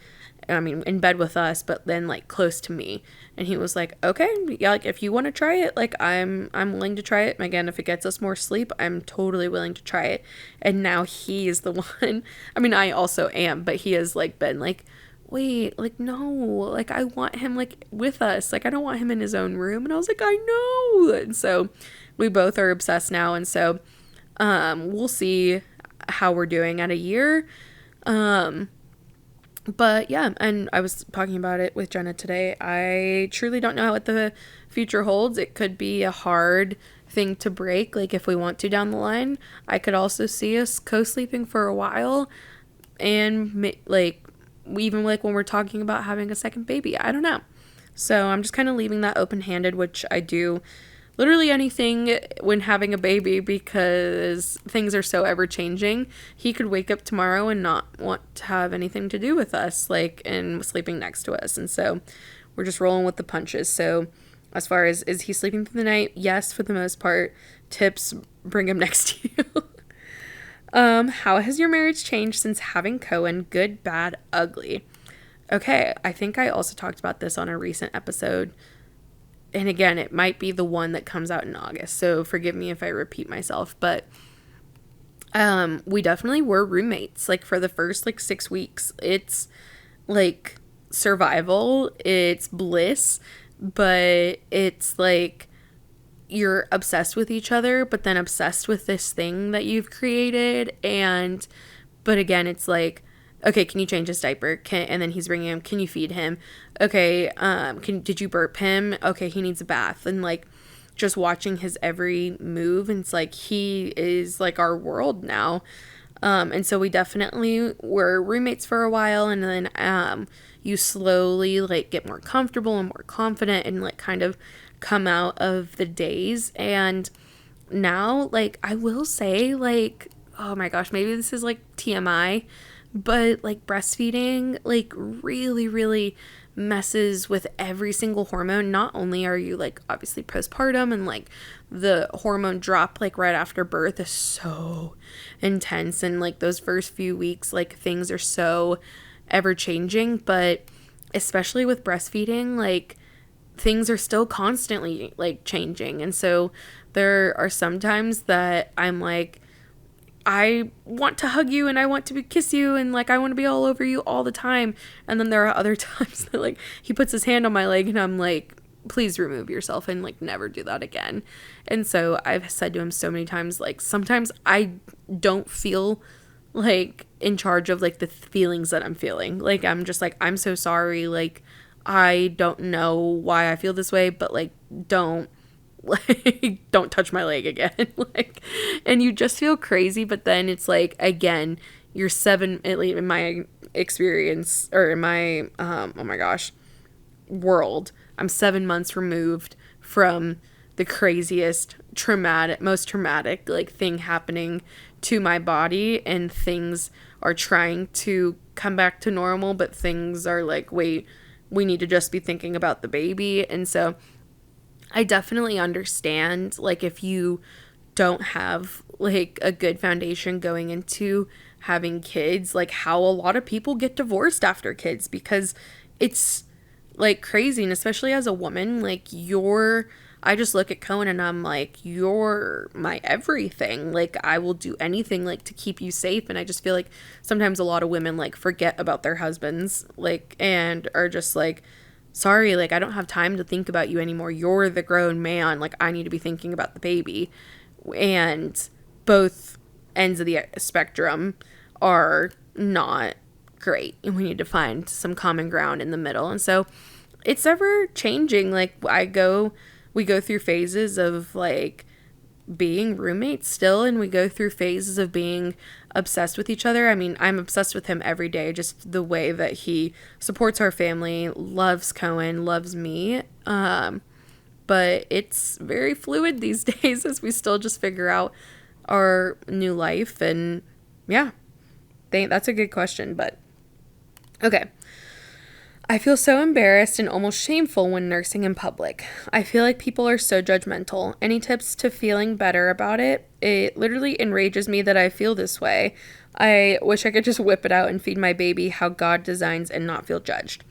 I mean, in bed with us, but then like close to me. And he was like, okay, yeah, like if you want to try it, like I'm willing to try it. And again, if it gets us more sleep, I'm totally willing to try it. And now he is the one. I mean, I also am, but he has like been like, wait, like, no, like I want him like with us. Like I don't want him in his own room. And I was like, I know. And so we both are obsessed now. And so we'll see how we're doing at a year. But yeah, and I was talking about it with Jenna today. I truly don't know what the future holds. It could be a hard thing to break, like if we want to down the line. I could also see us co-sleeping for a while, and like even like when we're talking about having a second baby. I don't know. So I'm just kind of leaving that open-handed, which I do literally anything when having a baby, because things are so ever-changing. He could wake up tomorrow and not want to have anything to do with us, like, and sleeping next to us. And so we're just rolling with the punches. So as far as, is he sleeping through the night? Yes, for the most part. Tips, bring him next to you. How has your marriage changed since having Cohen? Good, bad, ugly. Okay, I think I also talked about this on a recent episode. And again, it might be the one that comes out in August, so forgive me if I repeat myself, but we definitely were roommates, like, for the first, like, 6 weeks. It's, like, survival, it's bliss, but it's, like, you're obsessed with each other, but then obsessed with this thing that you've created, but again, it's, like, okay, can you change his diaper? And then he's bringing him, can you feed him? Okay, did you burp him? Okay, he needs a bath. And like, just watching his every move, and it's like, he is like our world now. And so we definitely were roommates for a while, and then you slowly like get more comfortable and more confident and like kind of come out of the days. And now, like, I will say, like, oh my gosh, maybe this is like TMI, but like breastfeeding like really really messes with every single hormone. Not only are you like obviously postpartum, and like the hormone drop like right after birth is so intense, and like those first few weeks like things are so ever changing, but especially with breastfeeding, like things are still constantly like changing. And so there are some times that I'm like, I want to hug you and I want to kiss you and like I want to be all over you all the time. And then there are other times that like he puts his hand on my leg and I'm like, please remove yourself and like never do that again. And so I've said to him so many times, like sometimes I don't feel like in charge of like the feelings that I'm feeling. Like I'm just like, I'm so sorry. Like I don't know why I feel this way, but like don't like don't touch my leg again. Like, and you just feel crazy, but then it's like again you're seven, at least in my experience or in my oh my gosh world, I'm 7 months removed from the craziest most traumatic like thing happening to my body, and things are trying to come back to normal, but things are like, wait, we need to just be thinking about the baby. And so I definitely understand, like, if you don't have, like, a good foundation going into having kids, like, how a lot of people get divorced after kids, because it's, like, crazy. And especially as a woman, like, I just look at Cohen and I'm like, you're my everything. Like, I will do anything, like, to keep you safe. And I just feel like sometimes a lot of women, like, forget about their husbands, like, and are just like, sorry, like, I don't have time to think about you anymore. You're the grown man. Like, I need to be thinking about the baby. And both ends of the spectrum are not great. And we need to find some common ground in the middle. And so it's ever changing. Like, we go through phases of, like, being roommates still, and we go through phases of being obsessed with each other. I mean, I'm obsessed with him every day, just the way that he supports our family, loves Cohen, loves me. But it's very fluid these days as we still just figure out our new life. And yeah, that's a good question. But okay. I feel so embarrassed and almost shameful when nursing in public. I feel like people are so judgmental. Any tips to feeling better about it? It literally enrages me that I feel this way. I wish I could just whip it out and feed my baby how God designs and not feel judged.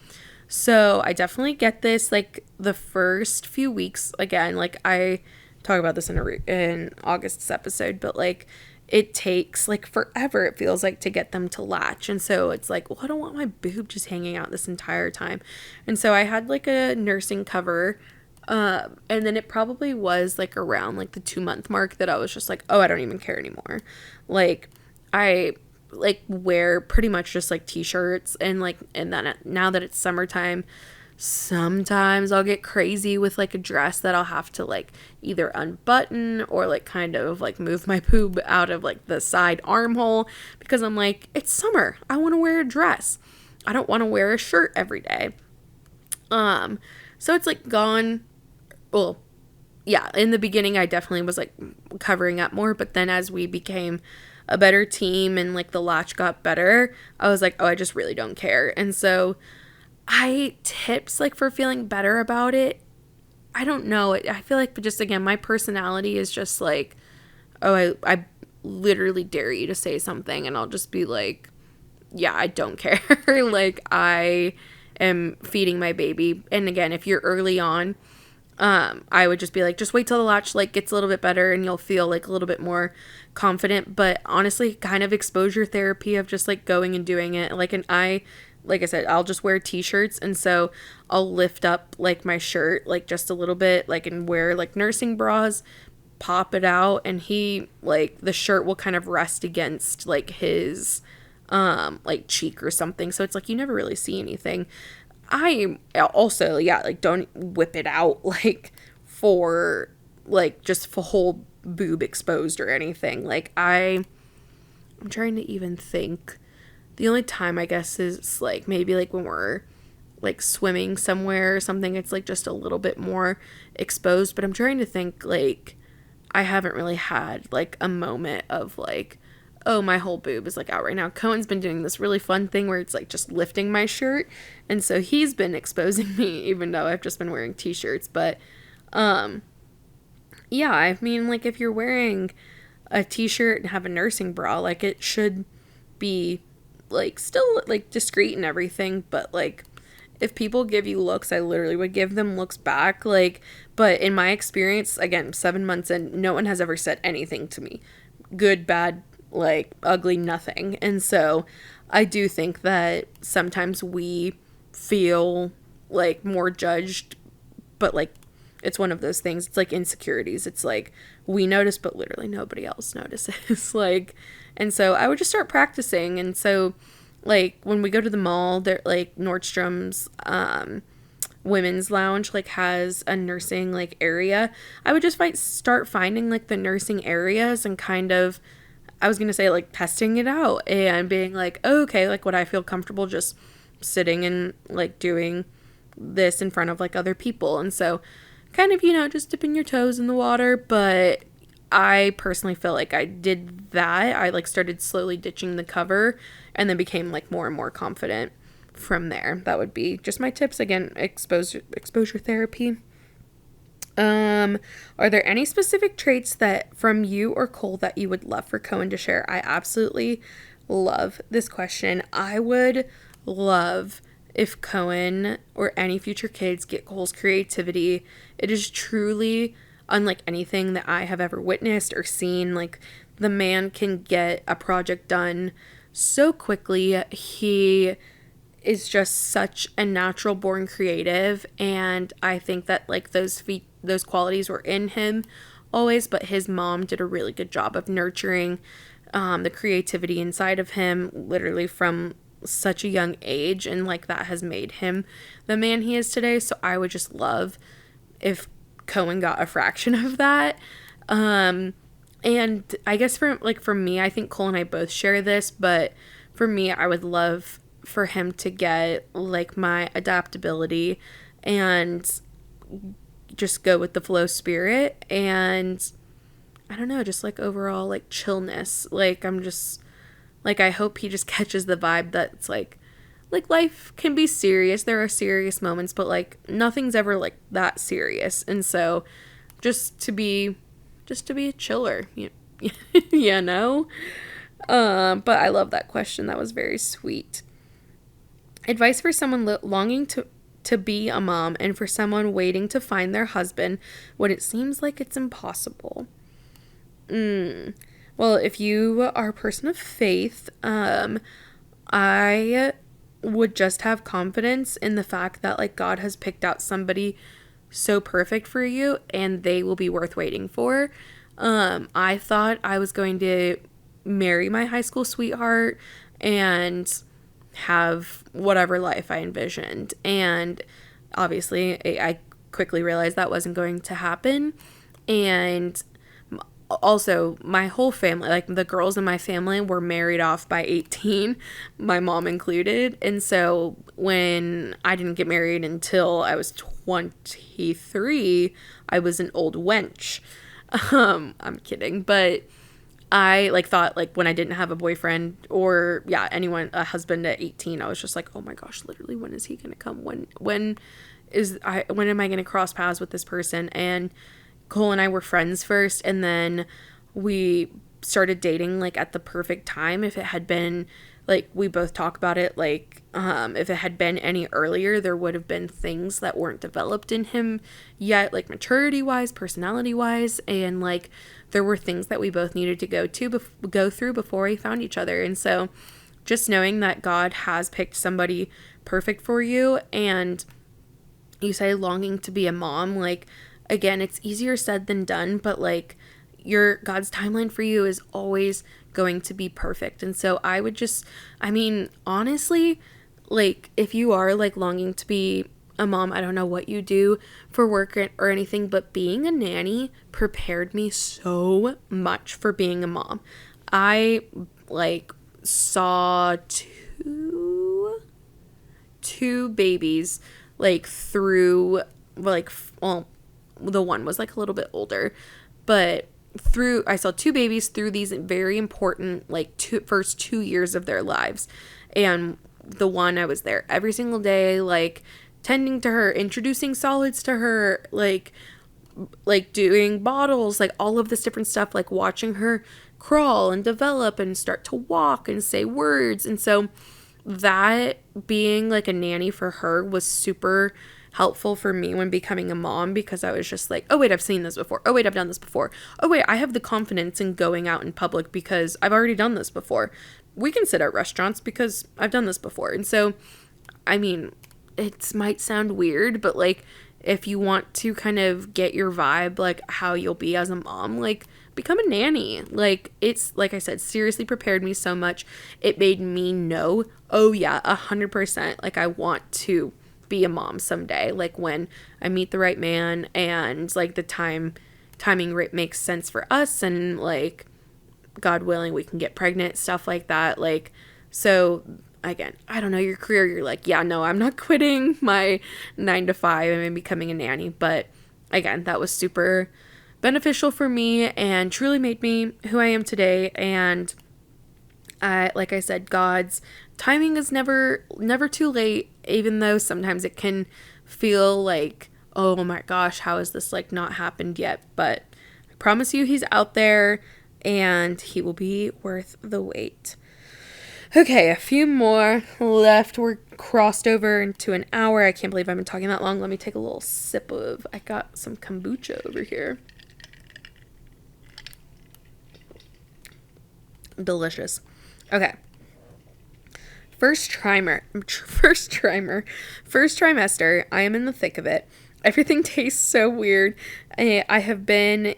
So I definitely get this, like, the first few weeks, again, like, I talk about this in August's episode, but, like, it takes, like, forever, it feels like, to get them to latch. And so it's like, well, I don't want my boob just hanging out this entire time. And so I had, like, a nursing cover, and then it probably was, like, around, like, the 2-month mark that I was just like, oh, I don't even care anymore. Like, I like wear pretty much just like t-shirts, and like, and then now that it's summertime, sometimes I'll get crazy with like a dress that I'll have to like either unbutton or like kind of like move my boob out of like the side armhole, because I'm like, it's summer, I want to wear a dress, I don't want to wear a shirt every day. So it's like gone. Well, yeah, in the beginning I definitely was like covering up more, but then as we became a better team and like the latch got better, I was like, oh, I just really don't care. And so tips like for feeling better about it, I don't know. I feel like, but just again, my personality is just like, oh, I literally dare you to say something and I'll just be like, yeah, I don't care. Like, I am feeding my baby. And again, if you're early on, I would just be like, just wait till the latch like gets a little bit better and you'll feel like a little bit more confident. But honestly, kind of exposure therapy of just like going and doing it. Like, and like I said, I'll just wear t-shirts, and so I'll lift up like my shirt like just a little bit, like, and wear like nursing bras, pop it out, and he, like, the shirt will kind of rest against like his like cheek or something, so it's like you never really see anything. I also, yeah, like, don't whip it out like for like just for whole boob exposed or anything. Like, I I'm trying to even think. The only time I guess is like maybe like when we're like swimming somewhere or something, it's like just a little bit more exposed. But I'm trying to think, like, I haven't really had like a moment of like, oh, my whole boob is like out right now. Cohen's been doing this really fun thing where it's like just lifting my shirt, and so he's been exposing me even though I've just been wearing t-shirts. But yeah, I mean, like, if you're wearing a t-shirt and have a nursing bra, like, it should be like still like discreet and everything, but like if people give you looks, I literally would give them looks back. Like, but in my experience, again, 7 months in, no one has ever said anything to me, good, bad, like ugly, nothing. And so I do think that sometimes we feel like more judged, but like it's one of those things. It's like insecurities. It's like we notice, but literally nobody else notices. Like, and so I would just start practicing. And so, like, when we go to the mall, there, like, Nordstrom's women's lounge, like, has a nursing, like, area. I would just start finding, like, the nursing areas and kind of, I was going to say, like, testing it out and being like, oh, okay, like, would I feel comfortable just sitting and, like, doing this in front of, like, other people? And so kind of, you know, just dipping your toes in the water. But I personally feel like I did that. I like started slowly ditching the cover and then became like more and more confident from there. That would be just my tips. Again, exposure therapy. Are there any specific traits that from you or Cole that you would love for Cohen to share? I absolutely love this question. I would love if Cohen or any future kids get Cole's creativity. It is truly unlike anything that I have ever witnessed or seen. Like, the man can get a project done so quickly. He is just such a natural born creative, and I think that like those qualities were in him always, but his mom did a really good job of nurturing the creativity inside of him literally from such a young age, and like that has made him the man he is today. So I would just love if Cohen got a fraction of that. And I guess for me, I think Cole and I both share this, but for me, I would love for him to get like my adaptability and just go with the flow spirit, and I don't know, just like overall like chillness. Like, I'm just like, I hope he just catches the vibe that's like life can be serious. There are serious moments, but like nothing's ever like that serious. And so just to be a chiller, you know? But I love that question. That was very sweet. Advice for someone longing to be a mom and for someone waiting to find their husband when it seems like it's impossible. Well, if you are a person of faith, I would just have confidence in the fact that like God has picked out somebody so perfect for you and they will be worth waiting for. I thought I was going to marry my high school sweetheart and have whatever life I envisioned. And obviously I quickly realized that wasn't going to happen. And also, my whole family, like the girls in my family, were married off by 18, my mom included. And so when I didn't get married until I was 23, I was an old wench. I'm kidding. But I like thought like when I didn't have a boyfriend or a husband at 18, I was just like, oh my gosh, literally, when is he going to come? When am I going to cross paths with this person? And Cole and I were friends first, and then we started dating like at the perfect time. If it had been like, we both talk about it, like if it had been any earlier, there would have been things that weren't developed in him yet, like maturity wise, personality wise, and like there were things that we both needed to go through before we found each other. And so just knowing that God has picked somebody perfect for you, and you say longing to be a mom, like, again, it's easier said than done, but like God's timeline for you is always going to be perfect. And so I would honestly, like if you are like longing to be a mom, I don't know what you do for work or anything, but being a nanny prepared me so much for being a mom. I like saw two babies like through like well the one was like a little bit older, but I saw two babies through these very important like first 2 years of their lives. And the one, I was there every single day, like tending to her, introducing solids to her, like doing bottles, like all of this different stuff, like watching her crawl and develop and start to walk and say words. And so that being like a nanny for her was super helpful for me when becoming a mom, because I was just like, oh wait, I've seen this before. Oh wait, I've done this before. Oh wait, I have the confidence in going out in public because I've already done this before. We can sit at restaurants because I've done this before. And so, I mean, it might sound weird, but like if you want to kind of get your vibe, like how you'll be as a mom, like become a nanny. Like it's, like I said, seriously prepared me so much. It made me know, oh yeah, 100%, like I want to be a mom someday, like when I meet the right man and like the timing makes sense for us, and like God willing we can get pregnant, stuff like that. Like, so again, I don't know your career, you're like, yeah, no, I'm not quitting my 9 to 5 and becoming a nanny. But again, that was super beneficial for me and truly made me who I am today. And like I said, God's timing is never too late, even though sometimes it can feel like, oh my gosh, how has this like not happened yet? But I promise you, he's out there and he will be worth the wait. Okay, a few more left. We're crossed over into an hour. I can't believe I've been talking that long. Let me take a little sip of, I got some kombucha over here. Delicious. Okay. First trimester. I am in the thick of it. Everything tastes so weird. I have been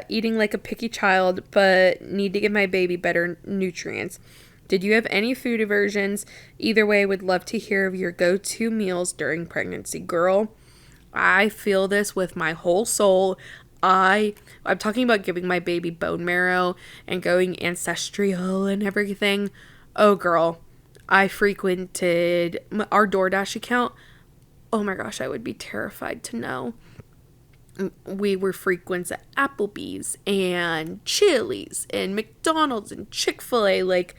eating like a picky child, but need to give my baby better nutrients. Did you have any food aversions? Either way, would love to hear of your go-to meals during pregnancy. Girl, I feel this with my whole soul. I'm talking about giving my baby bone marrow and going ancestral and everything. Oh, girl, I frequented our DoorDash account. Oh my gosh, I would be terrified to know. We were frequents at Applebee's and Chili's and McDonald's and Chick-fil-A. Like,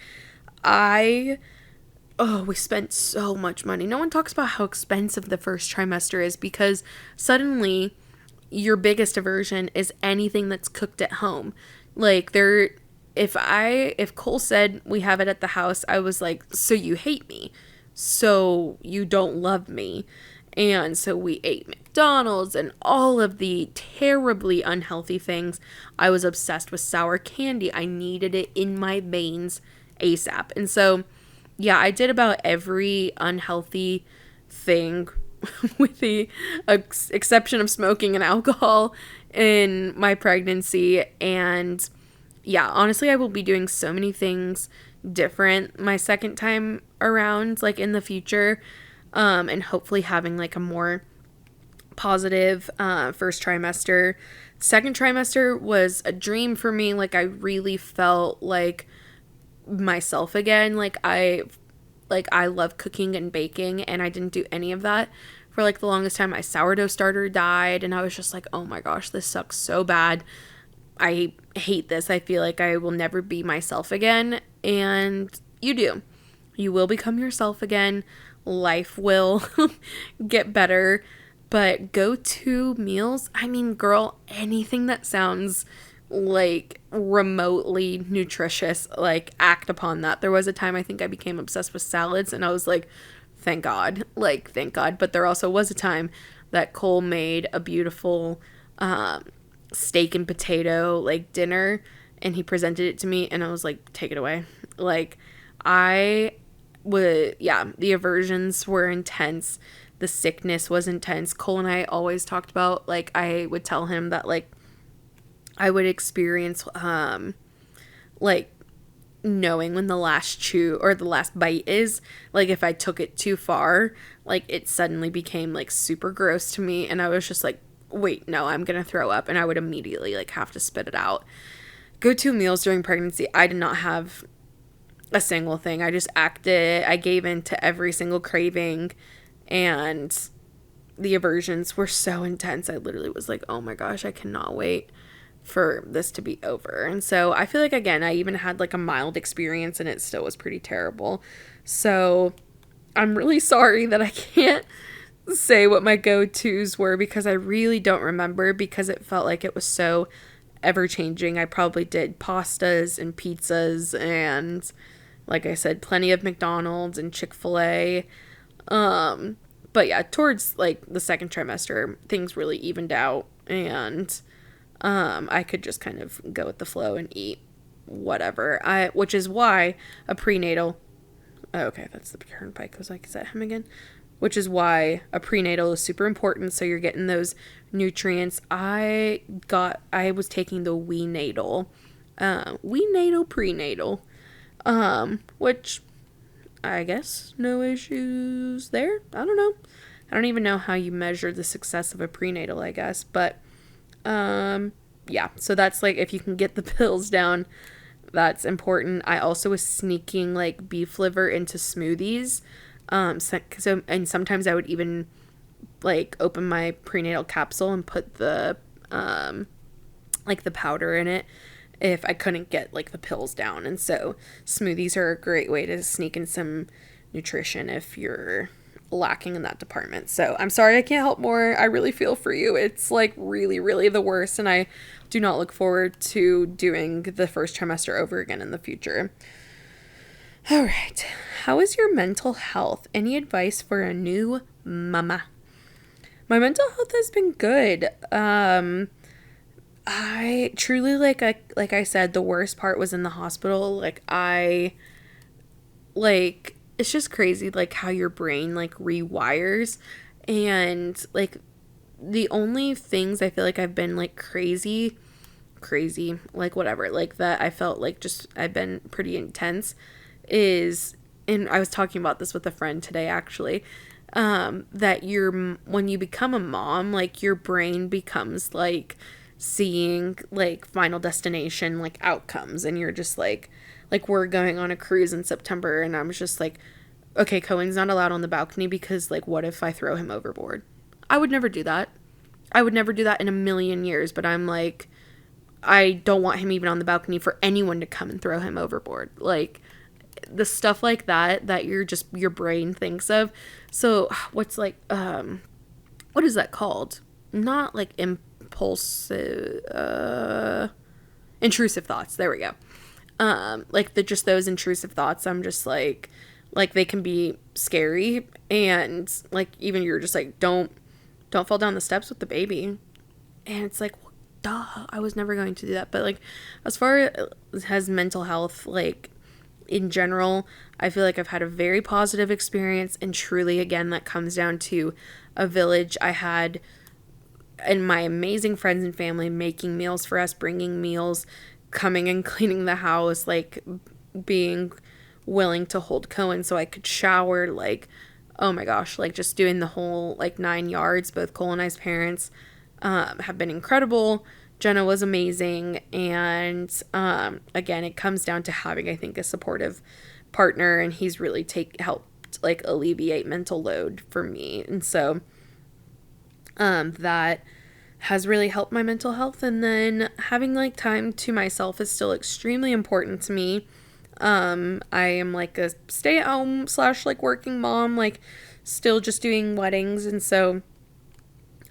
we spent so much money. No one talks about how expensive the first trimester is, because suddenly your biggest aversion is anything that's cooked at home. Like, if Cole said we have it at the house, I was like, so you hate me, so you don't love me. And so we ate McDonald's and all of the terribly unhealthy things. I was obsessed with sour candy. I needed it in my veins ASAP. And so, yeah, I did about every unhealthy thing with the exception of smoking and alcohol in my pregnancy. And yeah, honestly, I will be doing so many things different my second time around, like in the future, and hopefully having like a more positive first trimester. Second trimester was a dream for me. Like, I really felt like myself again. Like I love cooking and baking, and I didn't do any of that for like the longest time. My sourdough starter died, and I was just like, oh my gosh, this sucks so bad. I hate this. I feel like I will never be myself again. And you do. You will become yourself again. Life will get better. But go-to meals, I mean, girl, anything that sounds like remotely nutritious, like act upon that. There was a time I think I became obsessed with salads, and I was like, thank God. But there also was a time that Cole made a beautiful steak and potato like dinner, and he presented it to me, and I was like, take it away. Like, the aversions were intense. The sickness was intense. Cole and I always talked about, like, I would tell him that, like, I would experience, like, knowing when the last chew or the last bite is. Like, if I took it too far, like, it suddenly became, like, super gross to me, and I was just like, wait, no, I'm gonna throw up, and I would immediately, like, have to spit it out. go-to meals during pregnancy, I did not have a single thing. I just acted, I gave in to every single craving, and the aversions were so intense. I literally was like, oh my gosh, I cannot wait for this to be over. And so I feel like, again, I even had like a mild experience and it still was pretty terrible. So I'm really sorry that I can't say what my go-tos were, because I really don't remember, because it felt like it was so ever-changing. I probably did pastas and pizzas and, like I said, plenty of McDonald's and Chick-fil-A. But yeah, towards like the second trimester, things really evened out, and I could just kind of go with the flow and eat whatever. Which is why a prenatal. Okay, that's the turnpike. I was like, is that him again? Which is why a prenatal is super important. So you're getting those nutrients. I was taking the prenatal, which I guess no issues there. I don't know. I don't even know how you measure the success of a prenatal, I guess. But, yeah. So that's like, if you can get the pills down, that's important. I also was sneaking like beef liver into smoothies. And sometimes I would even like open my prenatal capsule and put the, like the powder in it if I couldn't get like the pills down. And so smoothies are a great way to sneak in some nutrition if you're lacking in that department. So I'm sorry I can't help more. I really feel for you. It's like really, really the worst. And I do not look forward to doing the first trimester over again in the future. All right. How is your mental health? Any advice for a new mama? My mental health has been good. I truly, like I said, the worst part was in the hospital. It's just crazy, like, how your brain, like, rewires. And, like, the only things I feel like I've been, like, crazy, like, whatever, like, that I felt like just I've been pretty intense is, and I was talking about this with a friend today, actually, that when you become a mom, like, your brain becomes, like, seeing like Final Destination like outcomes, and you're just like we're going on a cruise in September, and I'm just like, okay, Cohen's not allowed on the balcony because like what if I throw him overboard? I would never do that. I would never do that in a million years, but I'm like, I don't want him even on the balcony for anyone to come and throw him overboard. Like the stuff like that your brain thinks of. So what's like what is that called? Not like impulsive, intrusive thoughts. There we go. Like just those intrusive thoughts, I'm just like they can be scary, and like even you're just like, don't fall down the steps with the baby, and it's like, duh, I was never going to do that. But like as far as mental health, like in general, I feel like I've had a very positive experience, and truly, again, that comes down to a village I had and my amazing friends and family making meals for us, bringing meals, coming and cleaning the house, like being willing to hold Cohen so I could shower, like, oh my gosh, like just doing the whole like 9 yards. Both Cole and I's parents have been incredible. Jenna was amazing. And again, it comes down to having, I think, a supportive partner, and he's really helped like alleviate mental load for me. And so that has really helped my mental health. And then having like time to myself is still extremely important to me. I am like a stay-at-home / like working mom, like still just doing weddings. And so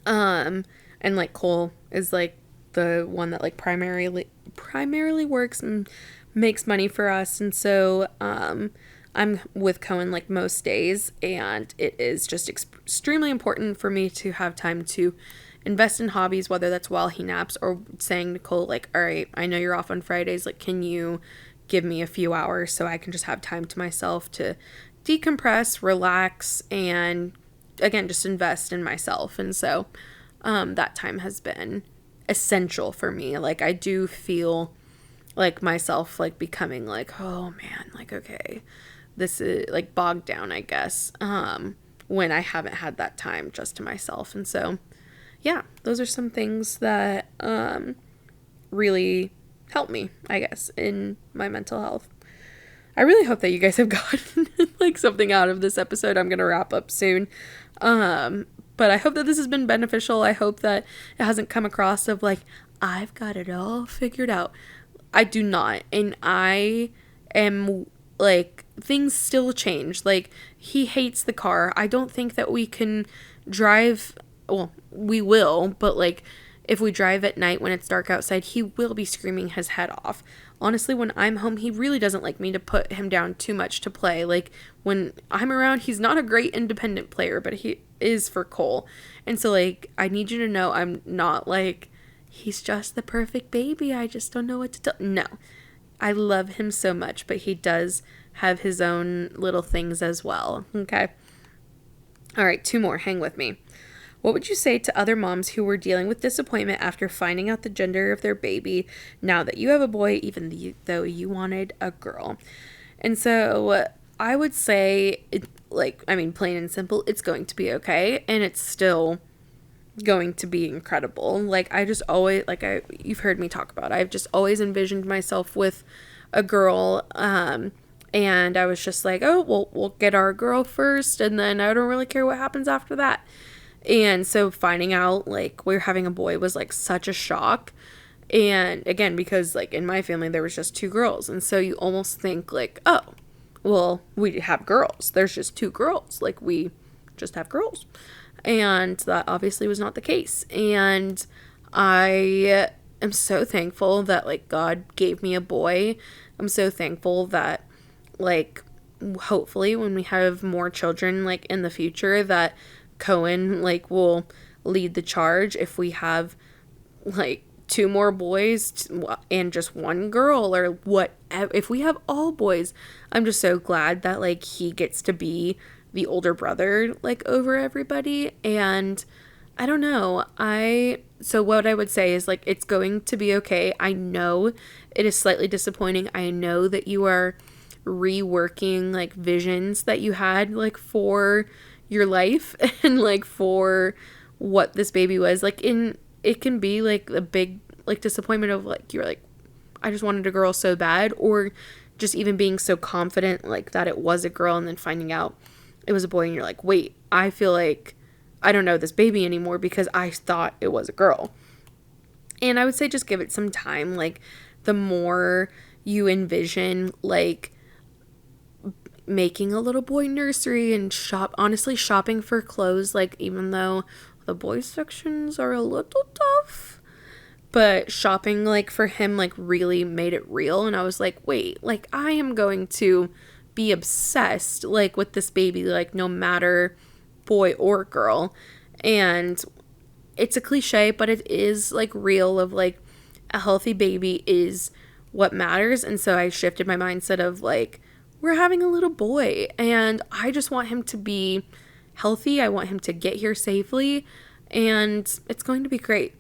and like Cole is like the one that like primarily works and makes money for us. And so I'm with Cohen like most days, and it is just extremely important for me to have time to invest in hobbies, whether that's while he naps or saying to Cole, like, all right, I know you're off on Fridays, like, can you give me a few hours so I can just have time to myself to decompress, relax, and again, just invest in myself. And so that time has been essential for me. Like, I do feel like myself like becoming like, oh man, like, okay, this is like bogged down, I guess, when I haven't had that time just to myself. And so yeah, those are some things that really help me, I guess, in my mental health. I really hope that you guys have gotten like something out of this episode. I'm going to wrap up soon. But I hope that this has been beneficial. I hope that it hasn't come across of like, I've got it all figured out. I do not. And I am like, things still change. Like, he hates the car. I don't think that we can drive. Well, we will, but like, if we drive at night when it's dark outside, he will be screaming his head off. Honestly, when I'm home, he really doesn't like me to put him down too much to play. Like, when I'm around, he's not a great independent player, but he is for Cole. And so, like, I need you to know I'm not like, he's just the perfect baby, I just don't know what to tell. No. I love him so much, but he does have his own little things as well. Okay? All right, 2 more. Hang with me. What would you say to other moms who were dealing with disappointment after finding out the gender of their baby now that you have a boy, even though you wanted a girl? And so I would say, plain and simple, it's going to be okay. And it's still going to be incredible. Like, I just always, you've heard me talk about, I've just always envisioned myself with a girl. And I was just like, oh, well, we'll get our girl first. And then I don't really care what happens after that. And so finding out, like, we're having a boy was, like, such a shock. And, again, because, like, in my family, there was just 2 girls. And so you almost think, like, oh, well, we have girls. There's just 2 girls. Like, we just have girls. And that obviously was not the case. And I am so thankful that, like, God gave me a boy. I'm so thankful that, like, hopefully when we have more children, like, in the future, that Cohen, like, will lead the charge if we have, like, 2 more boys and just 1 girl, or what. If we have all boys, I'm just so glad that, like, he gets to be the older brother, like, over everybody. And I don't know, so what I would say is, like, it's going to be okay. I know it is slightly disappointing. I know that you are reworking, like, visions that you had, like, for your life and, like, for what this baby was. Like, it can be, like, a big, like, disappointment of, like, you're like, I just wanted a girl so bad, or just even being so confident, like, that it was a girl, and then finding out it was a boy, and you're like, wait, I feel like I don't know this baby anymore because I thought it was a girl. And I would say just give it some time. Like, the more you envision, like, making a little boy nursery and honestly shopping for clothes, like, even though the boys sections are a little tough, but shopping, like, for him, like, really made it real. And I was like, wait, like, I am going to be obsessed, like, with this baby, like, no matter boy or girl. And it's a cliche, but it is, like, real of, like, a healthy baby is what matters. And so I shifted my mindset of, like, we're having a little boy, and I just want him to be healthy. I want him to get here safely, and it's going to be great.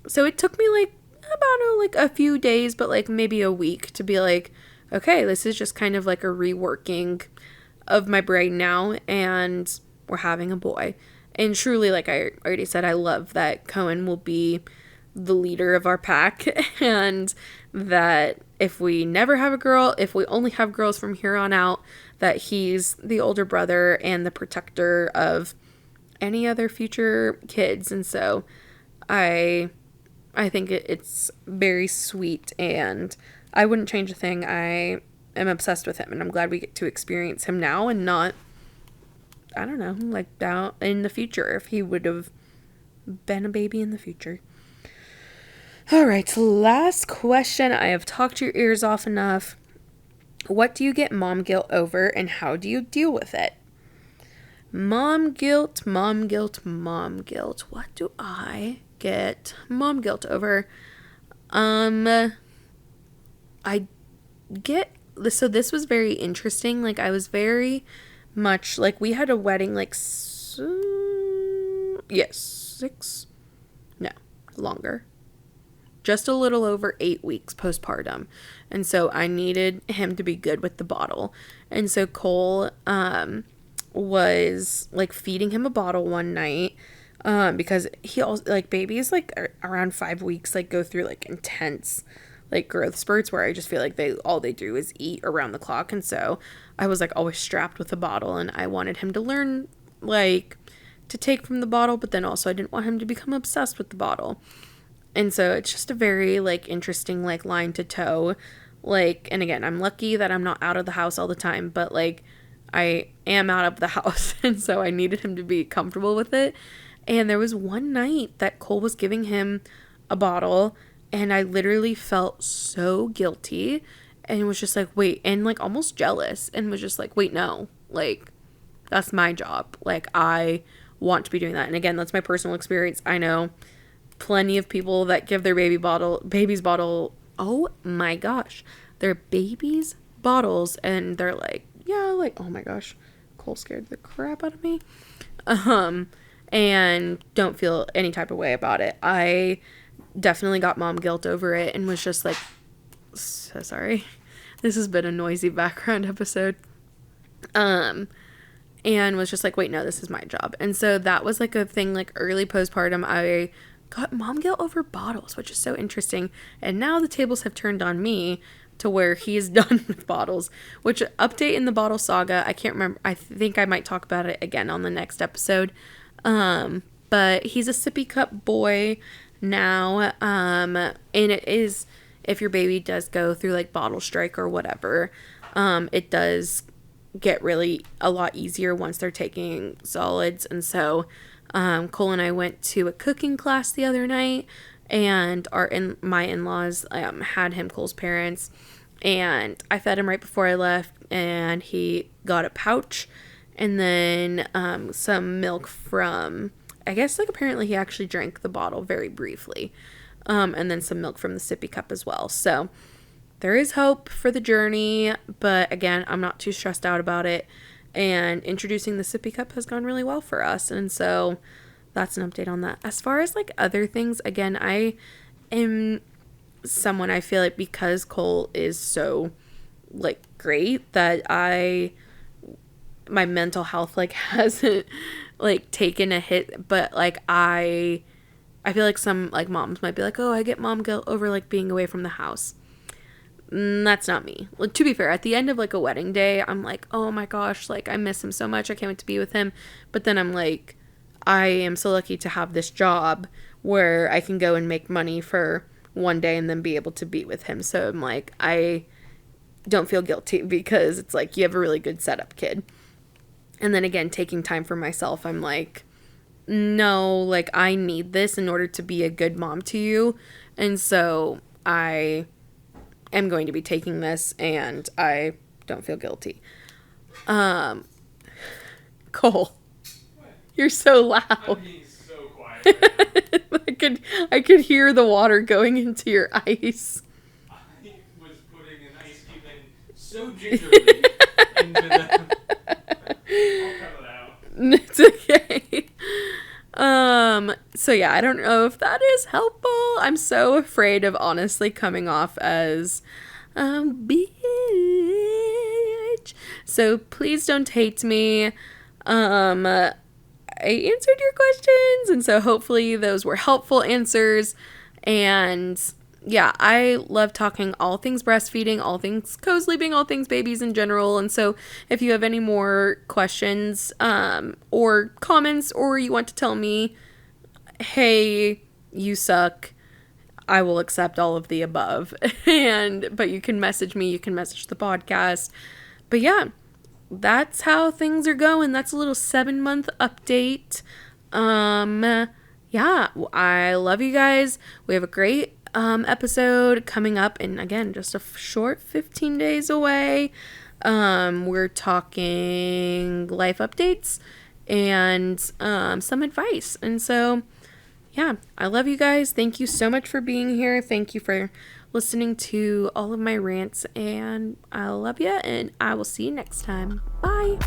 So it took me, like, about a few days, but, like, maybe a week to be like, okay, this is just kind of like a reworking of my brain now, and we're having a boy. And truly, like I already said, I love that Cohen will be the leader of our pack, and that if we never have a girl, if we only have girls from here on out, that he's the older brother and the protector of any other future kids. And so I think it's very sweet, and I wouldn't change a thing. I am obsessed with him, and I'm glad we get to experience him now and not, I don't know, like, down in the future if he would have been a baby in the future. All right, last question. I have talked your ears off enough. What do you get mom guilt over, and how do you deal with it? Mom guilt, mom guilt, mom guilt. What do I get mom guilt over? I get, so this was very interesting. Like, I was very much, like, we had a wedding, like, longer. Just a little over 8 weeks postpartum. And so I needed him to be good with the bottle. And so Cole was, like, feeding him a bottle one night because he also, like, babies, like, around 5 weeks, like, go through, like, intense like growth spurts where I just feel like all they do is eat around the clock. And so I was like always strapped with a bottle, and I wanted him to learn like to take from the bottle, but then also I didn't want him to become obsessed with the bottle. And so it's just a very like interesting like line to toe. Like, and again, I'm lucky that I'm not out of the house all the time, but like I am out of the house, and so I needed him to be comfortable with it. And there was one night that Cole was giving him a bottle, and I literally felt so guilty and was just like, wait, and like almost jealous, and was just like, wait, no, like that's my job. Like I want to be doing that. And again, that's my personal experience. I know plenty of people that give their baby's bottle, oh my gosh, their baby's bottles, and they're like, yeah, like, oh my gosh, Cole scared the crap out of me. And don't feel any type of way about it. I definitely got mom guilt over it and was just like, so sorry. This has been a noisy background episode. And was just like, wait, no, this is my job. And so that was like a thing, like early postpartum, I got mom guilt over bottles, which is so interesting. And now the tables have turned on me to where he's done with bottles, which update in the bottle saga, I can't remember. I think I might talk about it again on the next episode. But he's a sippy cup boy now. And it is, if your baby does go through like bottle strike or whatever, it does get really a lot easier once they're taking solids. And so, Cole and I went to a cooking class the other night, and my in-laws, had him, Cole's parents, and I fed him right before I left, and he got a pouch, and then, some milk from, I guess, like, apparently he actually drank the bottle very briefly, and then some milk from the sippy cup as well. So there is hope for the journey, but again, I'm not too stressed out about it, and introducing the sippy cup has gone really well for us, and so that's an update on that. As far as like other things, again, I am someone, I feel like, because Cole is so like great, that my mental health like hasn't like taken a hit, but like I feel like some like moms might be like, oh, I get mom guilt over like being away from the house. That's not me. Like, to be fair, at the end of like a wedding day, I'm like, oh my gosh, like I miss him so much, I can't wait to be with him. But then I'm like, I am so lucky to have this job where I can go and make money for one day and then be able to be with him. So I'm like, I don't feel guilty, because it's like you have a really good setup, kid. And then again, taking time for myself, I'm like, no, like I need this in order to be a good mom to you. And so I am going to be taking this, and I don't feel guilty. Cole, you're so loud. I'm being so quiet. I could hear the water going into your ice. I was putting an ice cube in so gingerly into the... I'll cut it out. It's okay. So yeah, I don't know if that is helpful. I'm so afraid of honestly coming off as bitch. So please don't hate me. I answered your questions, and so hopefully those were helpful answers. And yeah, I love talking all things breastfeeding, all things co-sleeping, all things babies in general. And so if you have any more questions or comments, or you want to tell me, hey, you suck, I will accept all of the above. But you can message me, you can message the podcast. But yeah, that's how things are going. That's a little 7-month update. Yeah, I love you guys. We have a great episode coming up, and again, just a short 15 days away. We're talking life updates and some advice. And so yeah, I love you guys. Thank you so much for being here. Thank you for listening to all of my rants, and I love you, and I will see you next time. Bye.